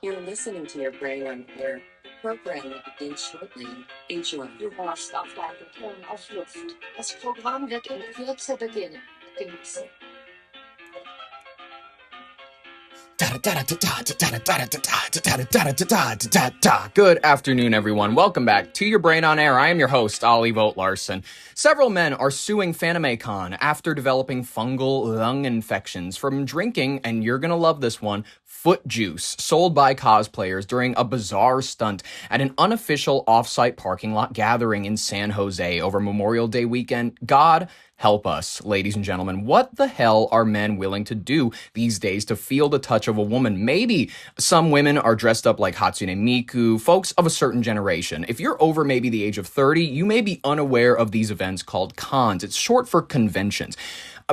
You're listening to your brain on air. Program will begin shortly. Enjoy. Du warst auf Weibelton auf Luft. Das Programm wird in Kürze beginnen. Genießen. Good afternoon, everyone. Welcome back to Your Brain on Air. I am your host, Ollie Vogt Larson. Several men are suing FanimeCon after developing fungal lung infections from drinking, and you're gonna love this one, foot juice sold by cosplayers during a bizarre stunt at an unofficial off-site parking lot gathering in San Jose over Memorial Day weekend. God help us, ladies and gentlemen. What the hell are men willing to do these days to feel the touch of a woman? Maybe some women are dressed up like Hatsune Miku, folks of a certain generation. If you're over maybe the age of 30, you may be unaware of these events called cons. It's short for conventions.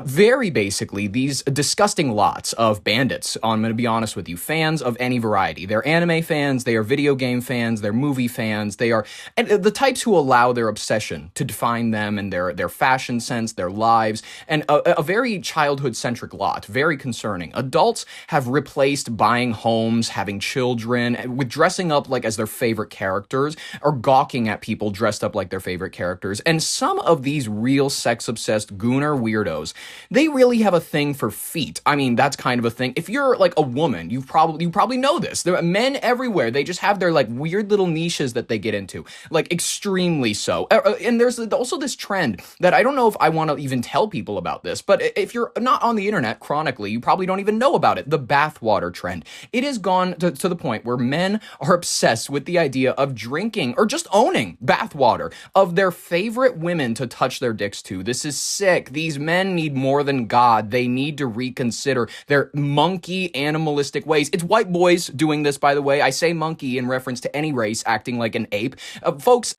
Very basically, these disgusting lots of bandits, I'm going to be honest with you, fans of any variety. They're anime fans, they are video game fans, they're movie fans, they are and the types who allow their obsession to define them and their fashion sense, their lives, and a very childhood-centric lot, very concerning. Adults have replaced buying homes, having children, with dressing up like as their favorite characters, or gawking at people dressed up like their favorite characters. And some of these real sex-obsessed gooner weirdos, they really have a thing for feet. I mean, that's kind of a thing. If you're like a woman, you probably know this. There are men everywhere. They just have their like weird little niches that they get into, like extremely so. And there's also this trend that I don't know if I want to even tell people about this, but if you're not on the internet chronically, you probably don't even know about it. The bathwater trend. It has gone to the point where men are obsessed with the idea of drinking or just owning bathwater of their favorite women to touch their dicks to. This is sick. These men need more than God. They need to reconsider their monkey animalistic ways. It's white boys doing this, by the way. I say monkey in reference to any race acting like an ape. Folks,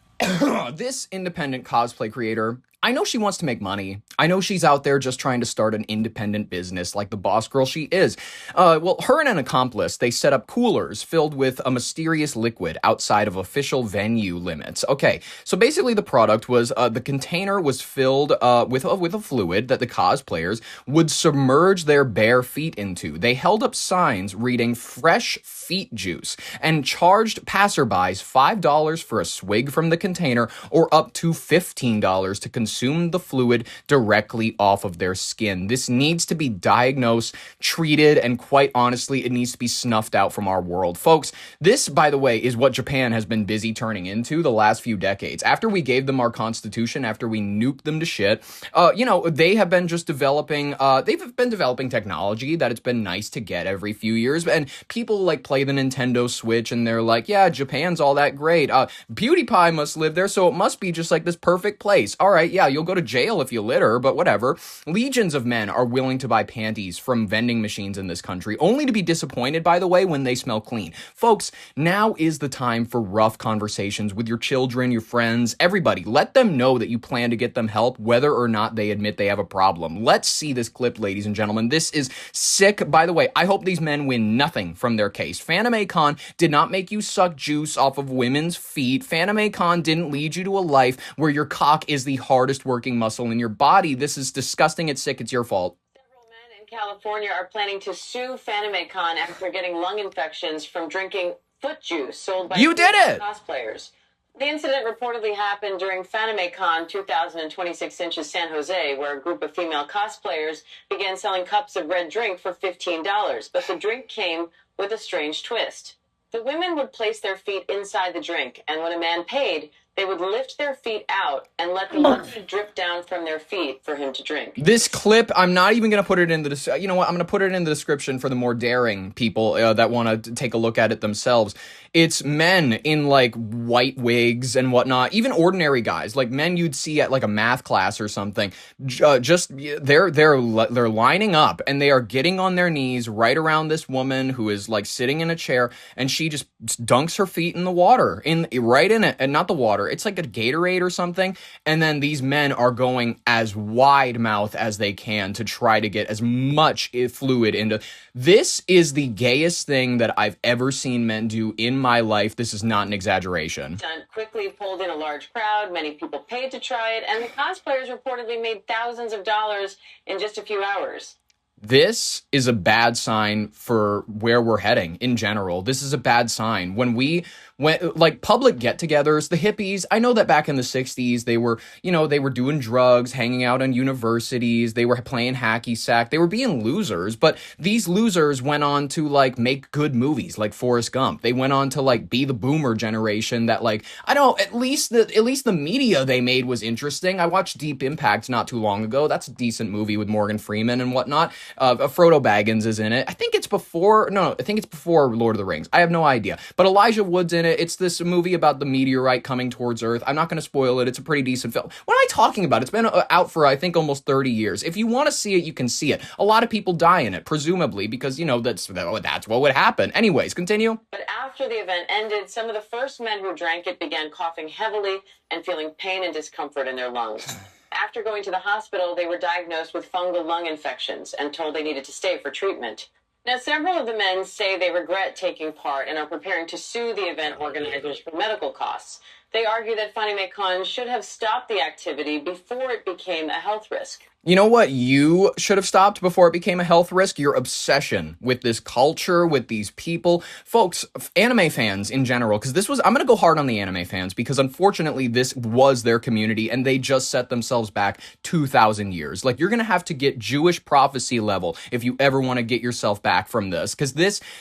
this independent cosplay creator, I know she wants to make money. I know she's out there just trying to start an independent business like the boss girl she is. Well, her and an accomplice, they set up coolers filled with a mysterious liquid outside of official venue limits. Okay, so basically the product was, the container was filled with a fluid that the cosplayers would submerge their bare feet into. They held up signs reading fresh feet juice and charged passerbys $5 for a swig from the container or up to $15 to consume the fluid directly off of their skin. This needs to be diagnosed, treated, and quite honestly, it needs to be snuffed out from our world. Folks, this, by the way, is what Japan has been busy turning into the last few decades. After we gave them our constitution, after we nuked them to shit, they have been just developing, they've been developing technology that it's been nice to get every few years, and people like play the Nintendo Switch and they're like, yeah, Japan's all that great. PewDiePie must live there, so it must be just like this perfect place. All right, yeah, you'll go to jail if you litter, but whatever. Legions of men are willing to buy panties from vending machines in this country, only to be disappointed, by the way, when they smell clean. Folks, now is the time for rough conversations with your children, your friends, everybody. Let them know that you plan to get them help, whether or not they admit they have a problem. Let's see this clip, ladies and gentlemen. This is sick. By the way, I hope these men win nothing from their case. FanimeCon did not make you suck juice off of women's feet. FanimeCon didn't lead you to a life where your cock is the hardest working muscle in your body. This is disgusting. It's sick. It's your fault. Several men in California are planning to sue FanimeCon after getting lung infections from drinking foot juice sold by cosplayers. The incident reportedly happened during FanimeCon 2026 in San Jose, where a group of female cosplayers began selling cups of red drink for $15, but the drink came with a strange twist. The women would place their feet inside the drink, and when a man paid, they would lift their feet out and let the liquid drip down from their feet for him to drink. This clip, I'm not even going to put it in the... You know what? I'm going to put it in the description for the more daring people that want to take a look at it themselves. It's men in, like, white wigs and whatnot. Even ordinary guys. Like, men you'd see at, like, a math class or something. They're lining up, and they are getting on their knees right around this woman who is, like, sitting in a chair, and she just dunks her feet in the water. Right in it. And not the water. It's like a Gatorade or something. And then these men are going as wide mouth as they can to try to get as much fluid into. This is the gayest thing that I've ever seen men do in my life. This is not an exaggeration. Stunt quickly pulled in a large crowd. Many people paid to try it, and the cosplayers reportedly made thousands of dollars in just a few hours. This is a bad sign for where we're heading in general. This is a bad sign. When like public get-togethers, the hippies, I know that back in the 60s, they were doing drugs, hanging out in universities, they were playing hacky sack, they were being losers, but these losers went on to like make good movies like Forrest Gump. They went on to like be the boomer generation that like, I don't know, at least the media they made was interesting. I watched Deep Impact not too long ago. That's a decent movie with Morgan Freeman and whatnot. Frodo Baggins is in it. I think it's before Lord of the Rings. I have no idea. But Elijah Wood's in it. It's this movie about the meteorite coming towards Earth. I'm not going to spoil it. It's a pretty decent film. What am I talking about? It's been out for, I think, almost 30 years. If you want to see it, you can see it. A lot of people die in it, presumably, because, that's what would happen. Anyways, continue. But after the event ended, some of the first men who drank it began coughing heavily and feeling pain and discomfort in their lungs. After going to the hospital, they were diagnosed with fungal lung infections and told they needed to stay for treatment. Now, several of the men say they regret taking part and are preparing to sue the event organizers for medical costs. They argue that FanimeCon should have stopped the activity before it became a health risk. You know what you should have stopped before it became a health risk? Your obsession with this culture, with these people. Folks, anime fans in general, because I'm going to go hard on the anime fans because unfortunately this was their community and they just set themselves back 2,000 years. Like, you're going to have to get Jewish prophecy level if you ever want to get yourself back from this, because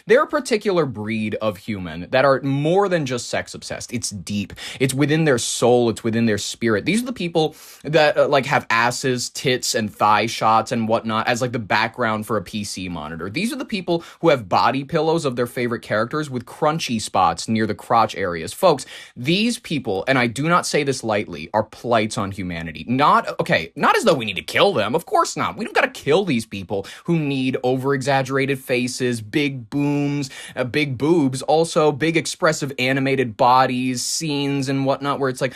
they're a particular breed of human that are more than just sex obsessed. It's deep. It's within their soul. It's within their spirit. These are the people that have asses, tits, and thigh shots and whatnot as like the background for a PC monitor. These are the people who have body pillows of their favorite characters with crunchy spots near the crotch areas. Folks, these people, and I do not say this lightly, are blights on humanity. Not as though we need to kill them. Of course not. We don't gotta kill these people who need over-exaggerated faces, big booms, big boobs, also big expressive animated bodies, scenes and whatnot where it's like,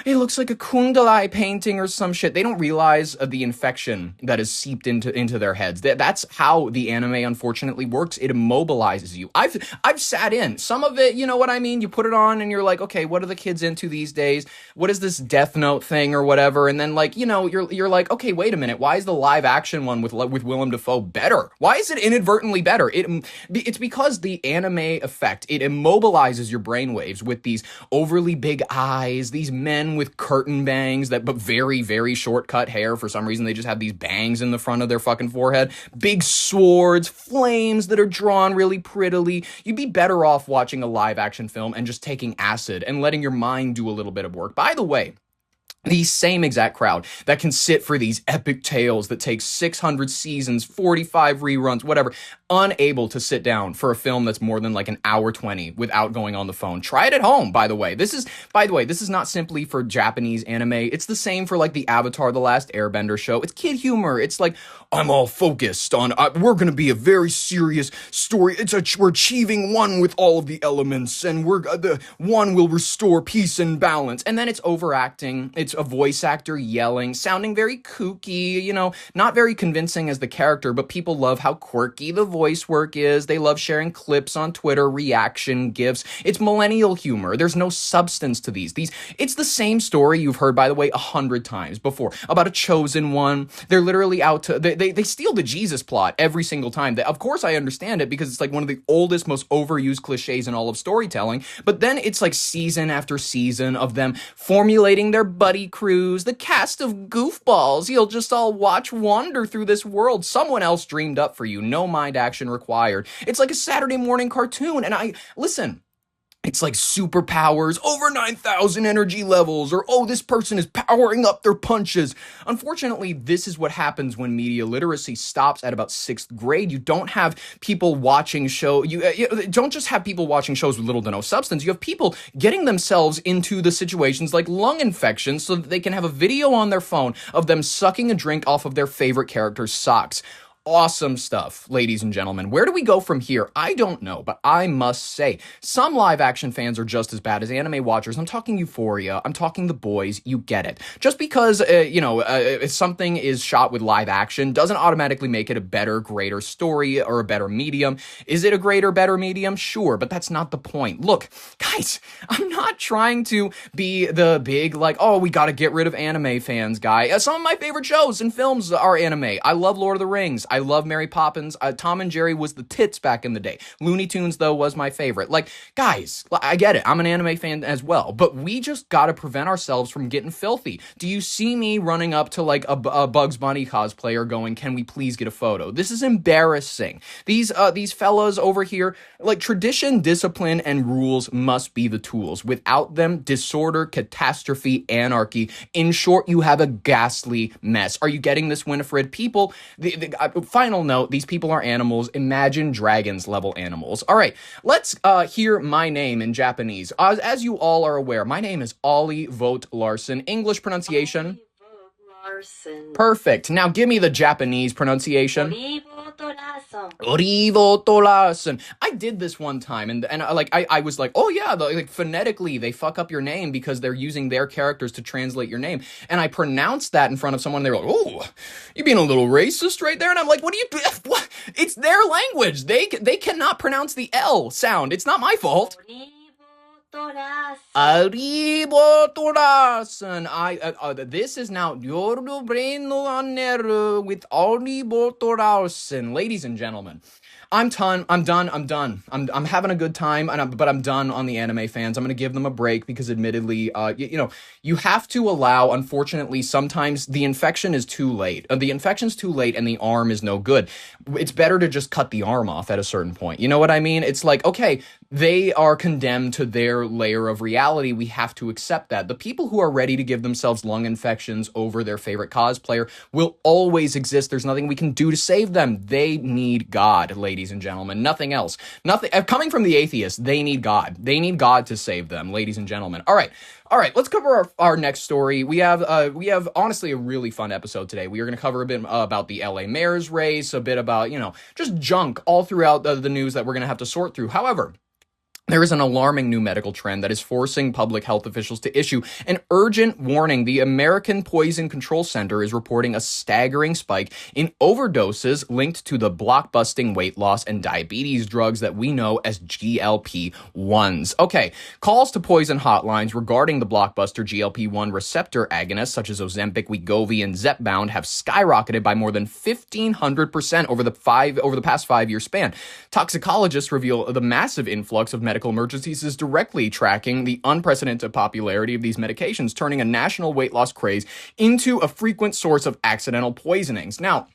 it looks like a Kundalai painting or some shit. They don't realize the infection that is seeped into their heads. That's how the anime unfortunately works. It immobilizes you. I've sat in some of it, you know what I mean? You put it on and you're like, okay, what are the kids into these days? What is this Death Note thing or whatever? And then you're like, okay, wait a minute. Why is the live action one with Willem Dafoe better? Why is it inadvertently better? It's because the anime effect, it immobilizes your brainwaves with these overly big eyes, these men with curtain bangs but very, very short cut hair. For some reason, they just have these bangs in the front of their fucking forehead. Big swords, flames that are drawn really prettily. You'd be better off watching a live action film and just taking acid and letting your mind do a little bit of work. By the way, the same exact crowd that can sit for these epic tales that take 600 seasons, 45 reruns, whatever, unable to sit down for a film that's more than like an hour 20 without going on the phone. Try it at home, by the way. This is not simply for Japanese anime. It's the same for like the Avatar: The Last Airbender show. It's kid humor. It's like, I'm all focused on, we're going to be a very serious story. We're achieving one with all of the elements, and one will restore peace and balance. And then it's overacting. It's a voice actor yelling, sounding very kooky, not very convincing as the character, but people love how quirky the voice work is. They love sharing clips on Twitter, reaction gifs. It's millennial humor. There's no substance to these. It's the same story you've heard, by the way, 100 times before about a chosen one. They're literally out to, they steal the Jesus plot every single time. Of course I understand it because it's like one of the oldest, most overused cliches in all of storytelling, but then it's like season after season of them formulating their buddy crews, the cast of goofballs you'll just all watch wander through this world someone else dreamed up for you. No mind action required. It's like a Saturday morning cartoon, and listen, it's like superpowers, over 9,000 energy levels, or, oh, this person is powering up their punches. Unfortunately, this is what happens when media literacy stops at about 6th grade. You don't have people watching you don't just have people watching shows with little to no substance. You have people getting themselves into the situations like lung infections so that they can have a video on their phone of them sucking a drink off of their favorite character's socks. Awesome stuff, ladies and gentlemen. Where do we go from here? I don't know, but I must say, some live action fans are just as bad as anime watchers. I'm talking Euphoria. I'm talking The Boys. You get it. Just because, if something is shot with live action doesn't automatically make it a better, greater story or a better medium. Is it a greater, better medium? Sure, but that's not the point. Look, guys, I'm not trying to be the big, we gotta get rid of anime fans guy. Some of my favorite shows and films are anime. I love Lord of the Rings. I love Mary Poppins. Tom and Jerry was the tits back in the day. Looney Tunes, though, was my favorite. Like, guys, I get it. I'm an anime fan as well. But we just gotta prevent ourselves from getting filthy. Do you see me running up to, like, a Bugs Bunny cosplayer going, can we please get a photo? This is embarrassing. These fellas over here, like, tradition, discipline, and rules must be the tools. Without them, disorder, catastrophe, anarchy. In short, you have a ghastly mess. Are you getting this, Winifred? People, final note, these people are animals. Imagine Dragons level animals. All right, let's hear my name in Japanese. As you all are aware, my name is Ollie Vogt Larson. English pronunciation? Larson. Perfect. Now give me the Japanese pronunciation. Orivo Larson. I did this one time, and I was like, oh yeah, like phonetically they fuck up your name because they're using their characters to translate your name. And I pronounced that in front of someone. They were like, oh, you being a little racist right there. And I'm like, what? It's their language. They cannot pronounce the L sound. It's not my fault. Aribotorasan. This is now your brain on air with Aribotorasan. Ladies and gentlemen, I'm done. I'm having a good time, but I'm done on the anime fans. I'm going to give them a break because admittedly, you have to allow, unfortunately, sometimes the infection is too late. The infection's too late and the arm is no good. It's better to just cut the arm off at a certain point. You know what I mean? It's like, okay, they are condemned to their layer of reality. We have to accept that. The people who are ready to give themselves lung infections over their favorite cosplayer will always exist. There's nothing we can do to save them. They need God, ladies and gentlemen. Nothing else. Nothing. Coming from the atheists, they need God. They need God to save them, ladies and gentlemen. All right, let's cover our next story. We have honestly a really fun episode today. We are going to cover a bit about the LA mayor's race, a bit about, just junk all throughout the news that we're going to have to sort through. However, there is an alarming new medical trend that is forcing public health officials to issue an urgent warning. The American Poison Control Center is reporting a staggering spike in overdoses linked to the blockbusting weight loss and diabetes drugs that we know as GLP-1s. Okay, calls to poison hotlines regarding the blockbuster GLP-1 receptor agonists such as Ozempic, Wegovy, and Zepbound have skyrocketed by more than 1,500% over the past 5-year span. Toxicologists reveal the massive influx of medical emergencies is directly tracking the unprecedented popularity of these medications, turning a national weight loss craze into a frequent source of accidental poisonings. Now,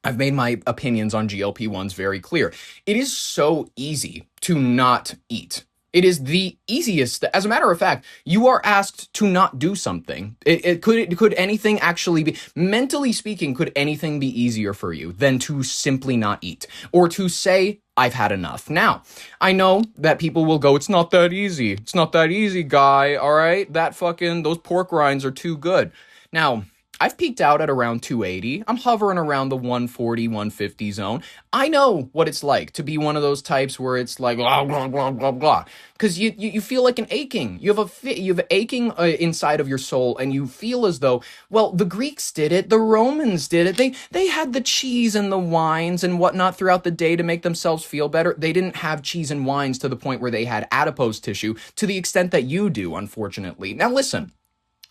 I've made my opinions on GLP-1s very clear. It is so easy to not eat. It is the easiest. As a matter of fact, you are asked to not do something. Could anything actually be, mentally speaking, could anything be easier for you than to simply not eat or to say, I've had enough? Now, I know that people will go, it's not that easy. It's not that easy, guy. All right. Those pork rinds are too good. Now, I've peaked out at around 280. I'm hovering around the 140, 150 zone. I know what it's like to be one of those types where it's like, blah, blah, blah, blah, blah. Because you feel like an aching. You have aching inside of your soul, and you feel as though, well, the Greeks did it. The Romans did it. They had the cheese and the wines and whatnot throughout the day to make themselves feel better. They didn't have cheese and wines to the point where they had adipose tissue to the extent that you do, unfortunately. Now, listen.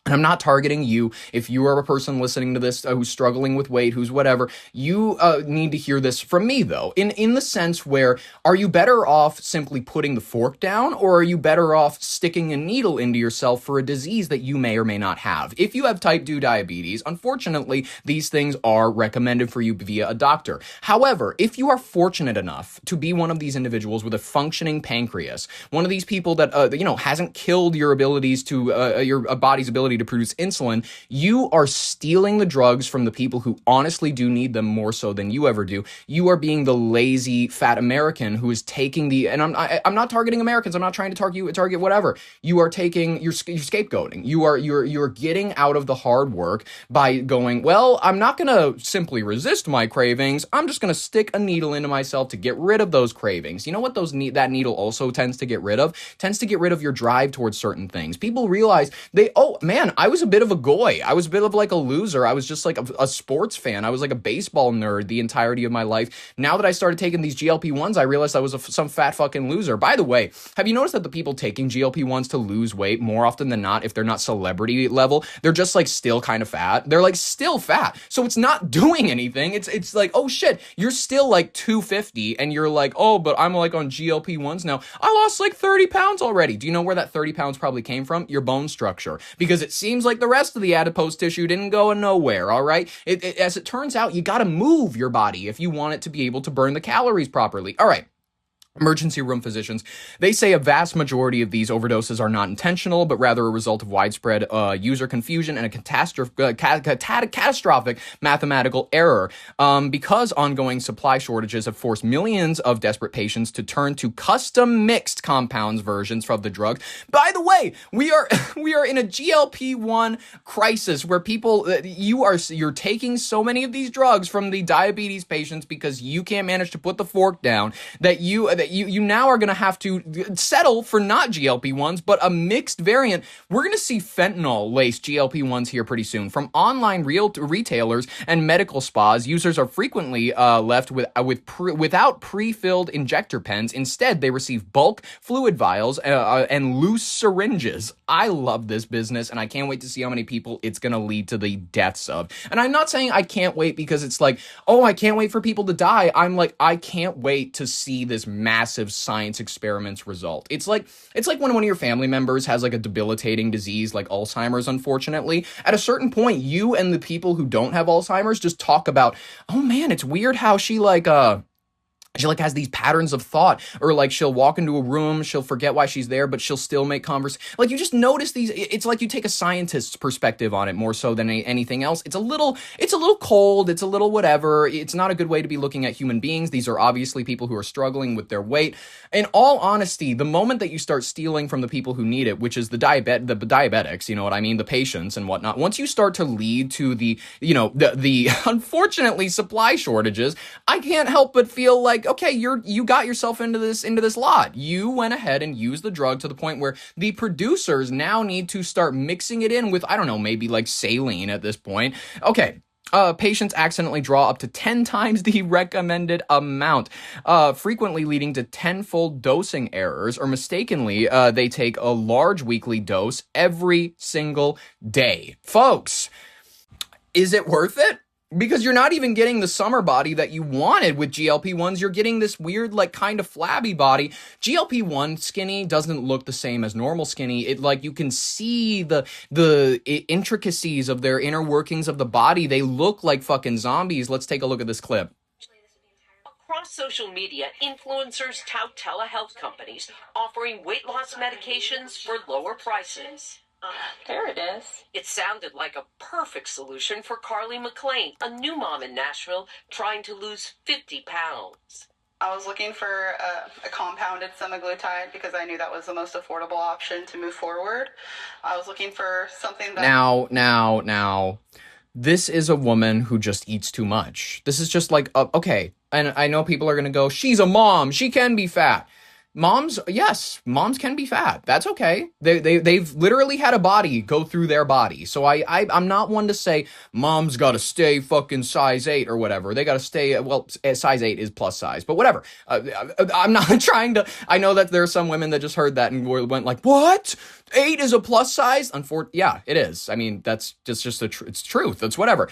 And I'm not targeting you. If you are a person listening to this who's struggling with weight, who's whatever, you need to hear this from me, though. In the sense where, are you better off simply putting the fork down, or are you better off sticking a needle into yourself for a disease that you may or may not have? If you have type 2 diabetes, unfortunately, these things are recommended for you via a doctor. However, if you are fortunate enough to be one of these individuals with a functioning pancreas, one of these people that, hasn't killed your abilities to, your body's ability to produce insulin, you are stealing the drugs from the people who honestly do need them more so than you ever do. You are being the lazy fat American who is taking and I'm not targeting Americans. I'm not trying to target whatever. You are taking, you're scapegoating. You're getting out of the hard work by going, well, I'm not going to simply resist my cravings. I'm just going to stick a needle into myself to get rid of those cravings. You know what that needle also tends to get rid of? Tends to get rid of your drive towards certain things. People realize oh man, man, I was a bit of a goy. I was a bit of like a loser. I was just like a sports fan. I was like a baseball nerd the entirety of my life. Now that I started taking these GLP-1s, I realized I was some fat fucking loser. By the way, have you noticed that the people taking GLP-1s to lose weight more often than not, if they're not celebrity level, they're just like still kind of fat. They're like still fat. So it's not doing anything. It's like, oh shit, you're still like 250 and you're like, oh, but I'm like on GLP-1s now. I lost like 30 pounds already. Do you know where that 30 pounds probably came from? Your bone structure. Because it seems like the rest of the adipose tissue didn't go nowhere, all right? As it turns out, you gotta move your body if you want it to be able to burn the calories properly. All right. Emergency room physicians, they say a vast majority of these overdoses are not intentional, but rather a result of widespread user confusion and a catastrophic mathematical error. Because ongoing supply shortages have forced millions of desperate patients to turn to custom mixed compounds versions of the drug. By the way, we are in a GLP-1 crisis where people you're taking so many of these drugs from the diabetes patients because you can't manage to put the fork down that you now are going to have to settle for not GLP-1s, but a mixed variant. We're going to see fentanyl-laced GLP-1s here pretty soon. From online retailers and medical spas, users are frequently left without pre-filled injector pens. Instead, they receive bulk fluid vials and loose syringes. I love this business, and I can't wait to see how many people it's going to lead to the deaths of. And I'm not saying I can't wait because it's like, oh, I can't wait for people to die. I'm like, I can't wait to see this massive science experiments result. It's like when one of your family members has like a debilitating disease like Alzheimer's, unfortunately. At a certain point, you and the people who don't have Alzheimer's just talk about, oh man, it's weird how she has these patterns of thought, or like she'll walk into a room, she'll forget why she's there, but she'll still make conversation. Like you just notice these. It's like you take a scientist's perspective on it more so than anything else. It's a little cold. It's a little whatever. It's not a good way to be looking at human beings. These are obviously people who are struggling with their weight. In all honesty, the moment that you start stealing from the people who need it, which is the diabetics, you know what I mean, the patients and whatnot, once you start to lead to the unfortunately supply shortages, I can't help but feel like, okay, you got yourself into this lot. You went ahead and used the drug to the point where the producers now need to start mixing it in with, I don't know, maybe like saline at this point. Okay. Patients accidentally draw up to 10 times the recommended amount, frequently leading to tenfold dosing errors, or mistakenly, they take a large weekly dose every single day. Folks, is it worth it? Because you're not even getting the summer body that you wanted with GLP-1s. You're getting this weird, like, kind of flabby body. GLP-1 skinny doesn't look the same as normal skinny. It, like, you can see the intricacies of their inner workings of the body. They look like fucking zombies. Let's take a look at this clip. Across social media, influencers tout telehealth companies offering weight loss medications for lower prices. There it is. It sounded like a perfect solution for Carly McLean, a new mom in Nashville trying to lose 50 pounds. I was looking for a compounded semaglutide because I knew that was the most affordable option to move forward. I was looking for something that... Now, this is a woman who just eats too much. This is just like, okay, and I know people are going to go, she's a mom, she can be fat. Moms can be fat. That's okay. They've literally had a body go through their body. So I'm not one to say mom's got to stay fucking size 8 or whatever. They got to stay, well, size 8 is plus size, but whatever. I'm not trying to, I know that there are some women that just heard that and went like, what? 8 is a plus size? Yeah, it is. I mean, that's just it's truth. It's whatever.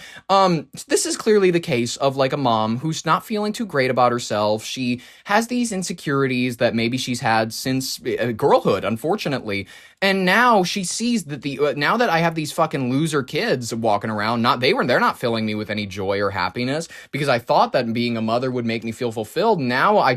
This is clearly the case of like a mom who's not feeling too great about herself. She has these insecurities that maybe she's had since girlhood, unfortunately. And now she sees that now that I have these fucking loser kids walking around, they're not filling me with any joy or happiness, because I thought that being a mother would make me feel fulfilled. Now I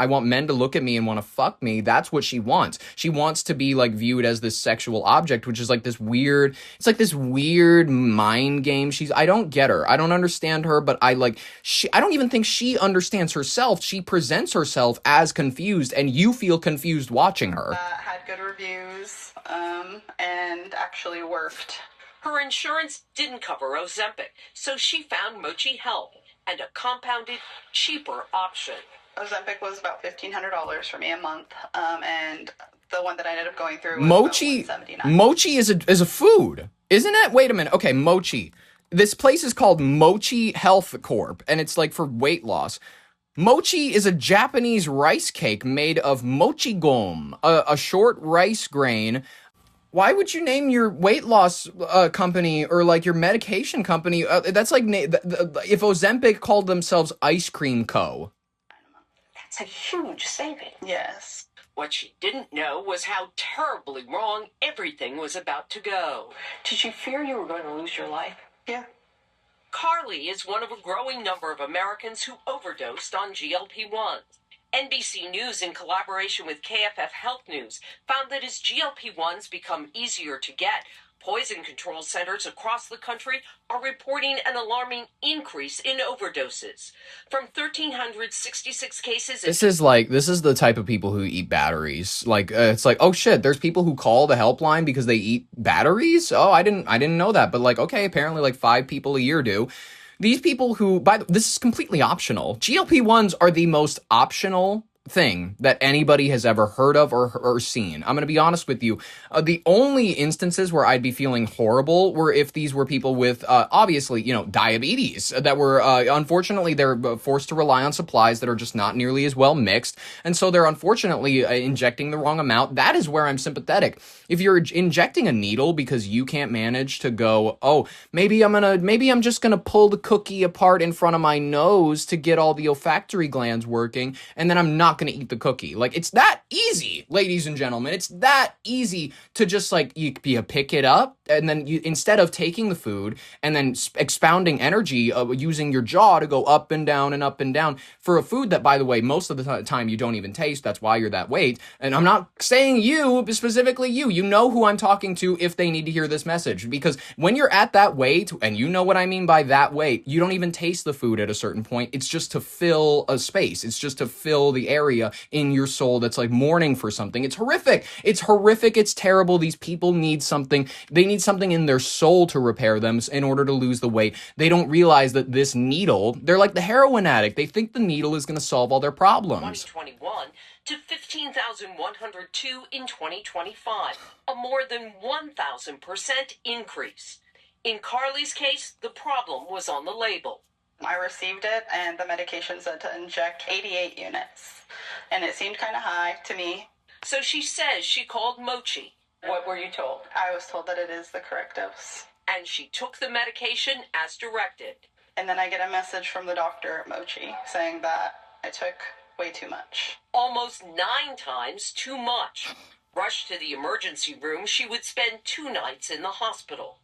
want men to look at me and want to fuck me. That's what she wants. She wants to be like viewed as this sexual object, which is like this weird, it's like this weird mind game. I don't get her. I don't understand her, but I don't even think she understands herself. She presents herself as confused, and you feel confused watching her. Had good reviews. And actually worked. Her insurance didn't cover Ozempic, so she found Mochi Health and a compounded, cheaper option. Ozempic was about $1,500 for me a month, and the one that I ended up going through was Mochi about $179. Mochi is a food. Isn't it? Wait a minute. Okay, Mochi. This place is called Mochi Health Corp, and it's like for weight loss. Mochi is a Japanese rice cake made of mochi gom, a short rice grain. Why would you name your weight loss company or like your medication company? That's like if Ozempic called themselves Ice Cream Co. That's a huge saving. Yes. What she didn't know was how terribly wrong everything was about to go. Did you fear you were going to lose your life? Yeah. Carly is one of a growing number of Americans who overdosed on GLP-1s. NBC News, in collaboration with KFF Health News, found that as GLP-1s become easier to get, poison control centers across the country are reporting an alarming increase in overdoses. From 1,366 cases... This is the type of people who eat batteries. Like, it's like, oh shit, there's people who call the helpline because they eat batteries? Oh, I didn't know that. But like, okay, apparently like 5 people a year do. These people who, this is completely optional. GLP-1s are the most optional thing that anybody has ever heard of or seen. I'm going to be honest with you. The only instances where I'd be feeling horrible were if these were people with, obviously, diabetes that were, unfortunately, they're forced to rely on supplies that are just not nearly as well mixed. And so they're unfortunately injecting the wrong amount. That is where I'm sympathetic. If you're injecting a needle because you can't manage to go, oh, maybe I'm just going to pull the cookie apart in front of my nose to get all the olfactory glands working, and then I'm not going to eat the cookie. Like, it's that easy, ladies and gentlemen. It's that easy to just like you pick it up, and then you, instead of taking the food and then expounding energy using your jaw to go up and down and up and down for a food that, by the way, most of the time you don't even taste. That's why you're that weight. And I'm not saying you, specifically you know who I'm talking to if they need to hear this message, because when you're at that weight, and you know what I mean by that weight, you don't even taste the food at a certain point. It's just to fill a space. It's just to fill the area in your soul that's like mourning for something. It's horrific. It's terrible. These people need something. They need something in their soul to repair them in order to lose the weight. They don't realize that this needle, they're like the heroin addict. They think the needle is going to solve all their problems. 2021 to 15,102 in 2025, a more than 1,000% increase. In Carly's case, the problem was on the label. I received it, and the medication said to inject 88 units, and it seemed kind of high to me. So she says she called Mochi. What were you told? I was told that it is the correct dose. And she took the medication as directed. And then I get a message from the doctor at Mochi saying that I took way too much. Almost 9 times too much. Rushed to the emergency room, she would spend 2 nights in the hospital.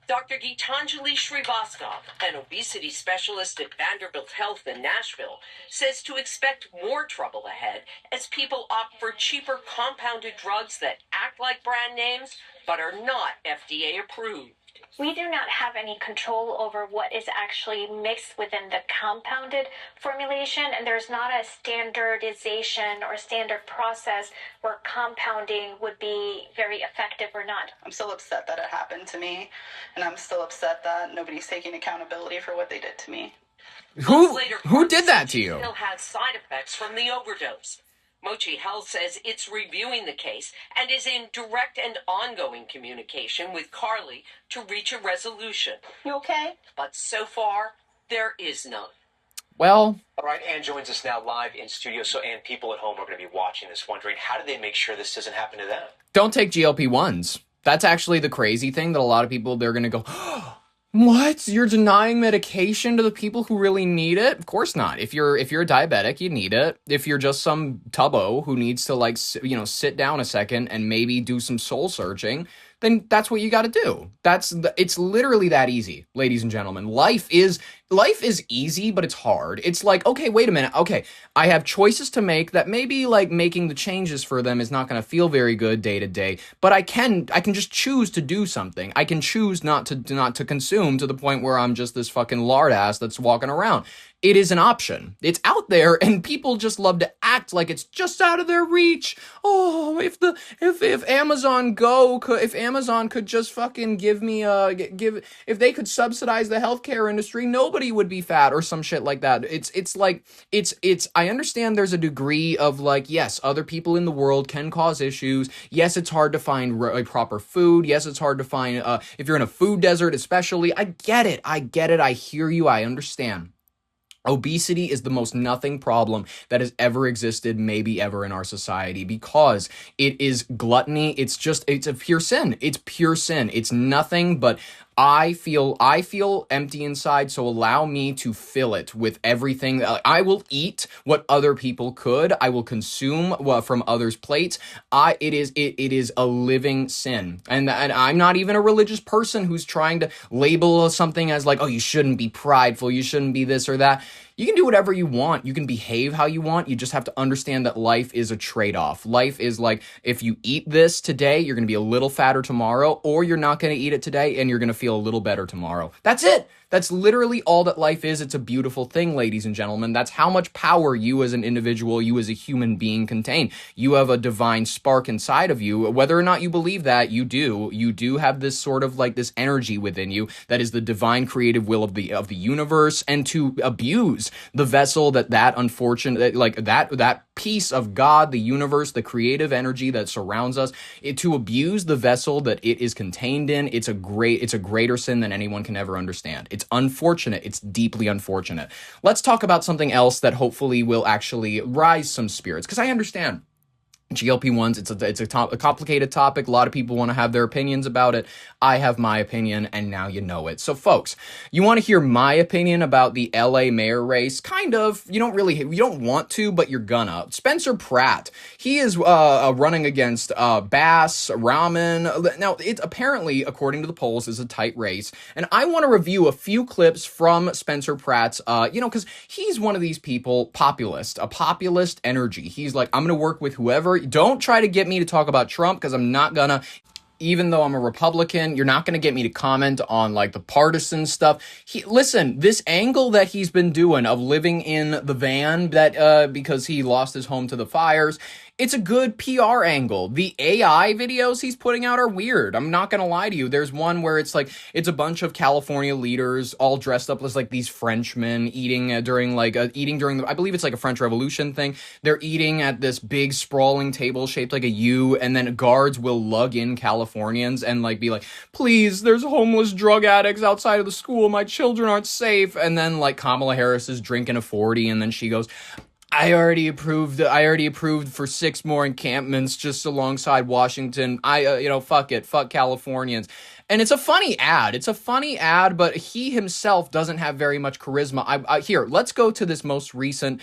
Dr. Gitanjali Srivastava, an obesity specialist at Vanderbilt Health in Nashville, says to expect more trouble ahead as people opt for cheaper compounded drugs that act like brand names but are not FDA approved. We do not have any control over what is actually mixed within the compounded formulation, and there's not a standardization or standard process where compounding would be very effective or not. I'm still upset that it happened to me, and I'm still upset that nobody's taking accountability for what they did to me. Who did that to you? Still had side effects from the overdose. Mochi Health says it's reviewing the case and is in direct and ongoing communication with Carly to reach a resolution. You okay? But so far, there is none. Well... All right, Ann joins us now live in studio. So, Ann, people at home are going to be watching this wondering, how do they make sure this doesn't happen to them? Don't take GLP-1s. That's actually the crazy thing that a lot of people, they're going to go... What? You're denying medication to the people who really need it? Of course not. If you're a diabetic, you need it. If you're just some tubbo who needs to sit down a second and maybe do some soul searching, then that's what you got to do. It's literally that easy, ladies and gentlemen. Life is easy, but it's hard. It's like, okay, wait a minute. Okay, I have choices to make that maybe like making the changes for them is not going to feel very good day to day, but I can just choose to do something. I can choose not to consume to the point where I'm just this fucking lard ass that's walking around. It is an option. It's out there, and people just love to act like it's just out of their reach. Oh, if Amazon could just fucking give me if they could subsidize the healthcare industry, nobody nobody would be fat or some shit like that. I understand there's a degree of like, yes, other people in the world can cause issues. Yes, it's hard to find proper food. Yes, it's hard to find, if you're in a food desert especially. I get it. I hear you. I understand. Obesity is the most nothing problem that has ever existed, maybe ever in our society, because it is gluttony. It's a pure sin. It's pure sin. It's nothing but I feel empty inside, so allow me to fill it with everything. I will eat what other people could. I will consume from others' plates. It is a living sin. And I'm not even a religious person who's trying to label something as like, oh, you shouldn't be prideful, you shouldn't be this or that. You can do whatever you want. You can behave how you want. You just have to understand that life is a trade-off. Life is like, if you eat this today, you're going to be a little fatter tomorrow, or you're not going to eat it today and you're going to feel a little better tomorrow. That's it. That's literally all that life is. It's a beautiful thing, ladies and gentlemen. That's how much power you as an individual, you as a human being contain. You have a divine spark inside of you. Whether or not you believe that, you do. You do have this sort of like this energy within you that is the divine creative will of the universe, and to abuse the vessel that unfortunate, like that piece of God, the universe, the creative energy that surrounds us, to abuse the vessel that it is contained in, it's a greater sin than anyone can ever understand. It's unfortunate. It's deeply unfortunate. Let's talk about something else that hopefully will actually rise some spirits, because I understand GLP-1s, it's a complicated topic. A lot of people want to have their opinions about it. I have my opinion, and now you know it. So, folks, you want to hear my opinion about the LA mayor race? Kind of. You don't want to, but you're gonna. Spencer Pratt, he is running against Bass, Raman. Now, it apparently, according to the polls, is a tight race, and I want to review a few clips from Spencer Pratt's, because he's one of these people, a populist energy. He's like, I'm gonna work with whoever. Don't try to get me to talk about Trump, because I'm not gonna. Even though I'm a Republican, you're not going to get me to comment on like the partisan stuff. Listen, this angle that he's been doing of living in the van that because he lost his home to the fires, it's a good PR angle. The AI videos he's putting out are weird. I'm not going to lie to you. There's one where it's a bunch of California leaders all dressed up as like these Frenchmen eating during the, I believe it's like a French Revolution thing. They're eating at this big sprawling table shaped like a U, and then guards will lug in Californians and like be like, please, there's homeless drug addicts outside of the school. My children aren't safe. And then like Kamala Harris is drinking a 40, and then she goes, I already approved for 6 more encampments just alongside Washington. Fuck Californians. And it's a funny ad, but he himself doesn't have very much charisma. Here, let's go to this most recent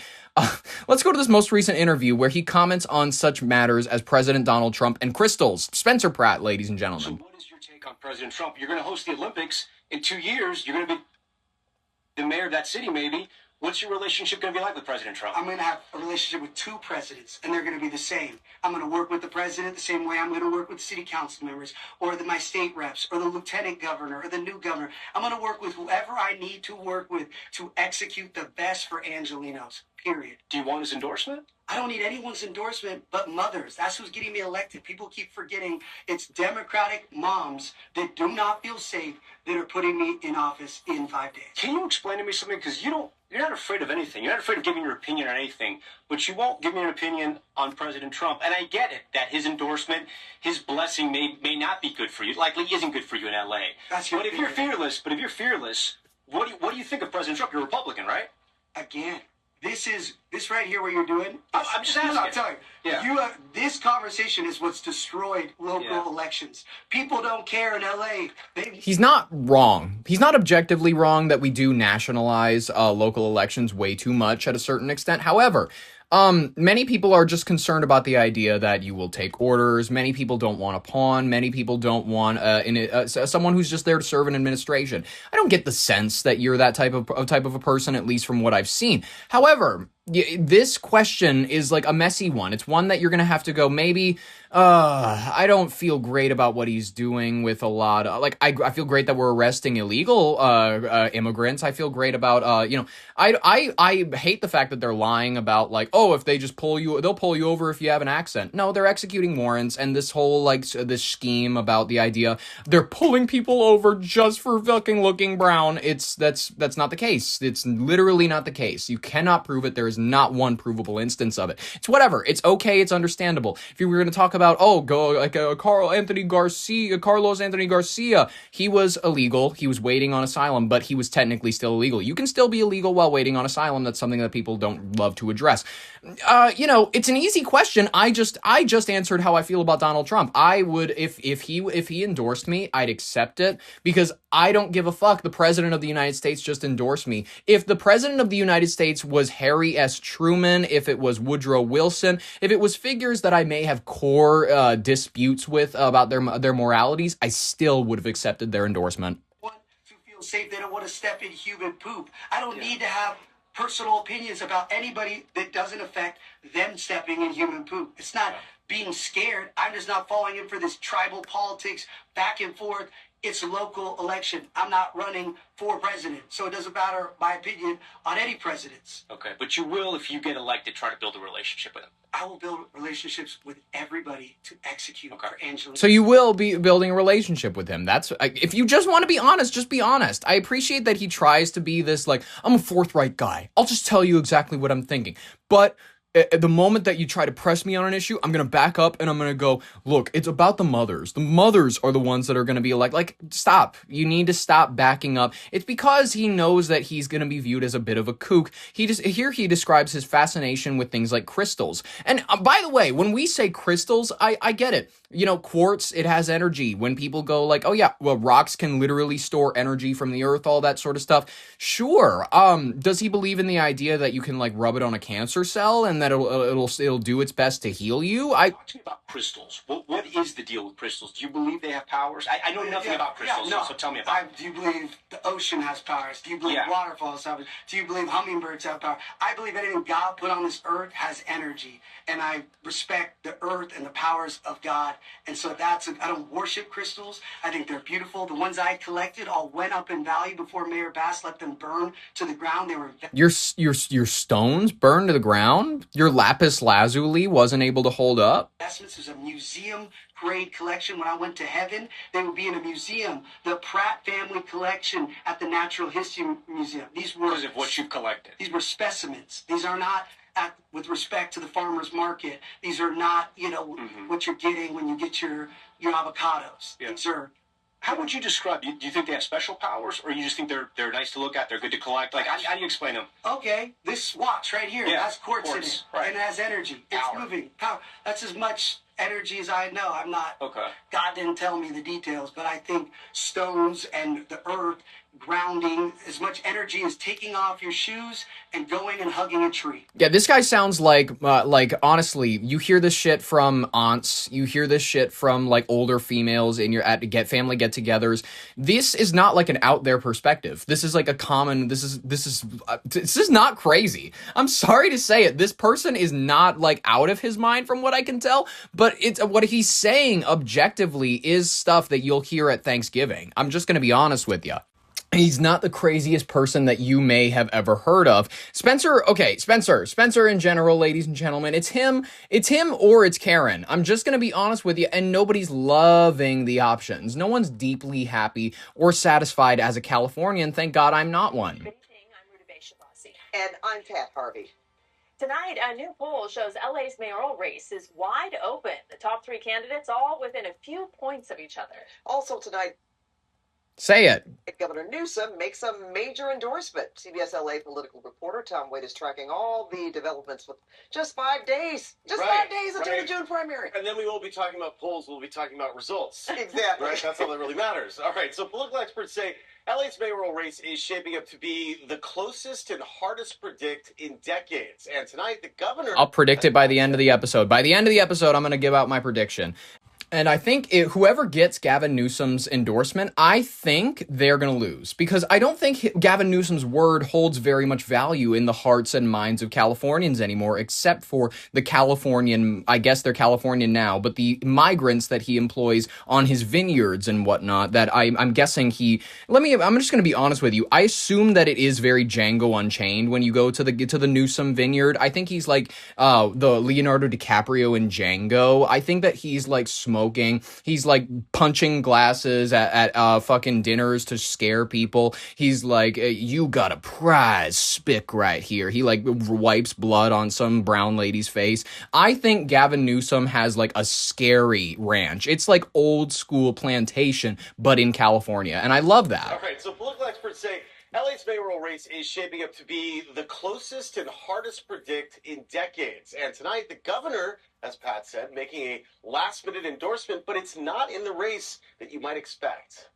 interview where he comments on such matters as President Donald Trump and crystals. Spencer Pratt, ladies and gentlemen. So what is your take on President Trump? You're going to host the Olympics in 2 years. You're going to be the mayor of that city, maybe. What's your relationship going to be like with President Trump? I'm going to have a relationship with 2 presidents, and they're going to be the same. I'm going to work with the president the same way I'm going to work with city council members, or my state reps, or the lieutenant governor, or the new governor. I'm going to work with whoever I need to work with to execute the best for Angelenos, period. Do you want his endorsement? I don't need anyone's endorsement but mothers. That's who's getting me elected. People keep forgetting it's Democratic moms that do not feel safe that are putting me in office in 5 days. Can you explain to me something? Because you're not afraid of anything. You're not afraid of giving your opinion on anything, but you won't give me an opinion on President Trump. And I get it, that his endorsement, his blessing may not be good for you. Likely isn't good for you in LA. But if you're fearless, what do you think of President Trump? You're a Republican, right? Again, this right here, what you're doing. I'm just asking. I'm telling you. Yeah. This conversation is what's destroyed local elections. People don't care in LA. He's not wrong. He's not objectively wrong that we do nationalize local elections way too much at a certain extent. However, many people are just concerned about the idea that you will take orders. Many people don't want a pawn. Many people don't want someone who's just there to serve an administration. I don't get the sense that you're that type of a person, at least from what I've seen. However, this question is like a messy one. It's one that you're going to have to go, maybe I don't feel great about what he's doing with a lot of, like, I feel great that we're arresting illegal immigrants. I feel great about I hate the fact that they're lying about, like, oh, if they just they'll pull you over if you have an accent. No, they're executing warrants, and this whole, like, this scheme about the idea they're pulling people over just for fucking looking brown. That's not the case. It's literally not the case. You cannot prove it. There is not one provable instance of it. It's whatever. It's okay. It's understandable. If you were going to talk about, Carlos Anthony Garcia, he was illegal. He was waiting on asylum, but he was technically still illegal. You can still be illegal while waiting on asylum. That's something that people don't love to address. It's an easy question. I just answered how I feel about Donald Trump. I would, if he endorsed me, I'd accept it, because I don't give a fuck. The president of the United States just endorsed me. If the president of the United States was Harry S. Truman, if it was Woodrow Wilson, if it was figures that I may have core disputes with about their moralities, I still would have accepted their endorsement. Want to feel safe. They don't want to step in human poop. I don't need to have personal opinions about anybody that doesn't affect them stepping in human poop. It's not being scared. I'm just not falling in for this tribal politics back and forth. It's a local election. I'm not running for president, so it doesn't matter my opinion on any presidents. Okay, but you will, if you get elected, try to build a relationship with him. I will build relationships with everybody to execute for Angelina. So you will be building a relationship with him. That's, if you just want to be honest, just be honest. I appreciate that he tries to be this, like, I'm a forthright guy. I'll just tell you exactly what I'm thinking. But at the moment that you try to press me on an issue, I'm going to back up and I'm going to go, look, it's about the mothers. The mothers are the ones that are going to be like, stop. You need to stop backing up. It's because he knows that he's going to be viewed as a bit of a kook. He describes his fascination with things like crystals. And by the way, when we say crystals, I get it. Quartz, it has energy. When people go like, oh yeah, well, rocks can literally store energy from the earth, all that sort of stuff. Sure. Does he believe in the idea that you can, like, rub it on a cancer cell and that it'll do its best to heal you? Talk to me about crystals. What is the deal with crystals? Do you believe they have powers? I know nothing about crystals, so tell me about it. Do you believe the ocean has powers? Do you believe waterfalls have powers? Do you believe hummingbirds have power? I believe anything God put on this earth has energy, and I respect the earth and the powers of God. And so I don't worship crystals. I think they're beautiful. The ones I collected all went up in value before Mayor Bass let them burn to the ground. They were your stones burned to the ground? Your lapis lazuli wasn't able to hold up? This was a museum grade collection. When I went to heaven, they would be in a museum. The Pratt family collection at the Natural History Museum. These were because of what you've collected. These were specimens. These are not with respect to the farmer's market. These are not, what you're getting when you get your avocados. Yeah. These are. How would you describe? Do you think they have special powers, or you just think they're nice to look at? They're good to collect. Like, how do you explain them? Okay, this watch right here has quartz in it, right. and it has energy. It's moving. Power. That's as much energy as I know. I'm not. Okay. God didn't tell me the details, but I think stones and the earth grounding, as much energy as taking off your shoes and going and hugging a tree. Yeah, this guy sounds like honestly, you hear this shit from aunts, you hear this shit from, like, older females in your family get-togethers. This is not like an out there perspective. This is like a common. This is not crazy. I'm sorry to say it. This person is not, like, out of his mind from what I can tell, but it's what he's saying objectively is stuff that you'll hear at Thanksgiving. I'm just gonna be honest with you. He's not the craziest person that you may have ever heard of. Spencer in general, ladies and gentlemen, it's him or it's Karen. I'm just going to be honest with you, and nobody's loving the options. No one's deeply happy or satisfied as a Californian. Thank God I'm not one. And I'm Pat Harvey. Tonight, a new poll shows LA's mayoral race is wide open. The top three candidates all within a few points of each other. Also tonight, say it. Governor Newsom makes a major endorsement. CBS LA political reporter Tom Wade is tracking all the developments with just 5 days. Just 5 days until the June primary. And then we won't be talking about polls, we'll be talking about results. Exactly. Right? That's all that really matters. All right, so political experts say LA's mayoral race is shaping up to be the closest and hardest to predict in decades. And tonight, the governor... I'll predict it by the end of the episode. By the end of the episode, I'm going to give out my prediction. And I think whoever gets Gavin Newsom's endorsement, I think they're going to lose. Because I don't think Gavin Newsom's word holds very much value in the hearts and minds of Californians anymore, except for the Californian, I guess they're Californian now, but the migrants that he employs on his vineyards and whatnot, that I'm guessing I'm just going to be honest with you. I assume that it is very Django Unchained when you go to the Newsom vineyard. I think he's like the Leonardo DiCaprio in Django. I think that he's like smoking. He's like punching glasses at fucking dinners to scare people. He's like, you got a prize spick right here. He like wipes blood on some brown lady's face. I think Gavin Newsom has like a scary ranch. It's like old school plantation, but in California. And I love that. All right, so political experts say LA's mayoral race is shaping up to be the closest and hardest to predict in decades. And tonight, the governor, as Pat said, making a last-minute endorsement, but it's not in the race that you might expect.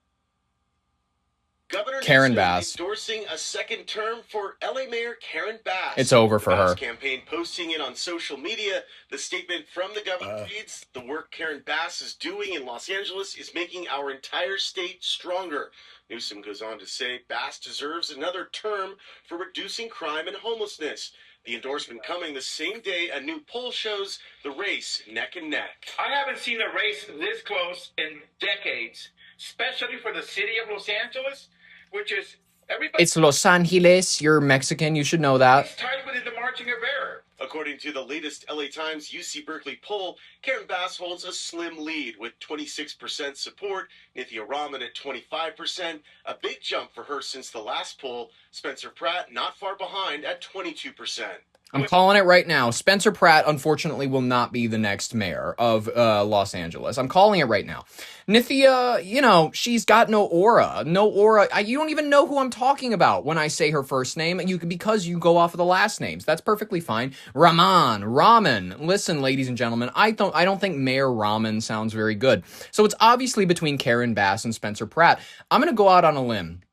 Governor Karen Newsom Bass endorsing a second term for LA Mayor Karen Bass. It's over for her. Campaign posting it on social media. The statement from the governor reads, "The work Karen Bass is doing in Los Angeles is making our entire state stronger." Newsom goes on to say Bass deserves another term for reducing crime and homelessness. The endorsement coming the same day a new poll shows the race neck and neck. I haven't seen a race this close in decades, especially for the city of Los Angeles, which is everybody. It's Los Angeles. You're Mexican. You should know that. It's tied within the marching of error. According to the latest LA Times UC Berkeley poll, Karen Bass holds a slim lead with 26% support, Nithya Raman at 25%, a big jump for her since the last poll. Spencer Pratt not far behind at 22%. I'm calling it right now. Spencer Pratt, unfortunately, will not be the next mayor of Los Angeles. I'm calling it right now. Nithya, she's got no aura. No aura. You don't even know who I'm talking about when I say her first name, because you go off of the last names. That's perfectly fine. Raman. Listen, ladies and gentlemen, I don't think Mayor Raman sounds very good. So it's obviously between Karen Bass and Spencer Pratt. I'm going to go out on a limb.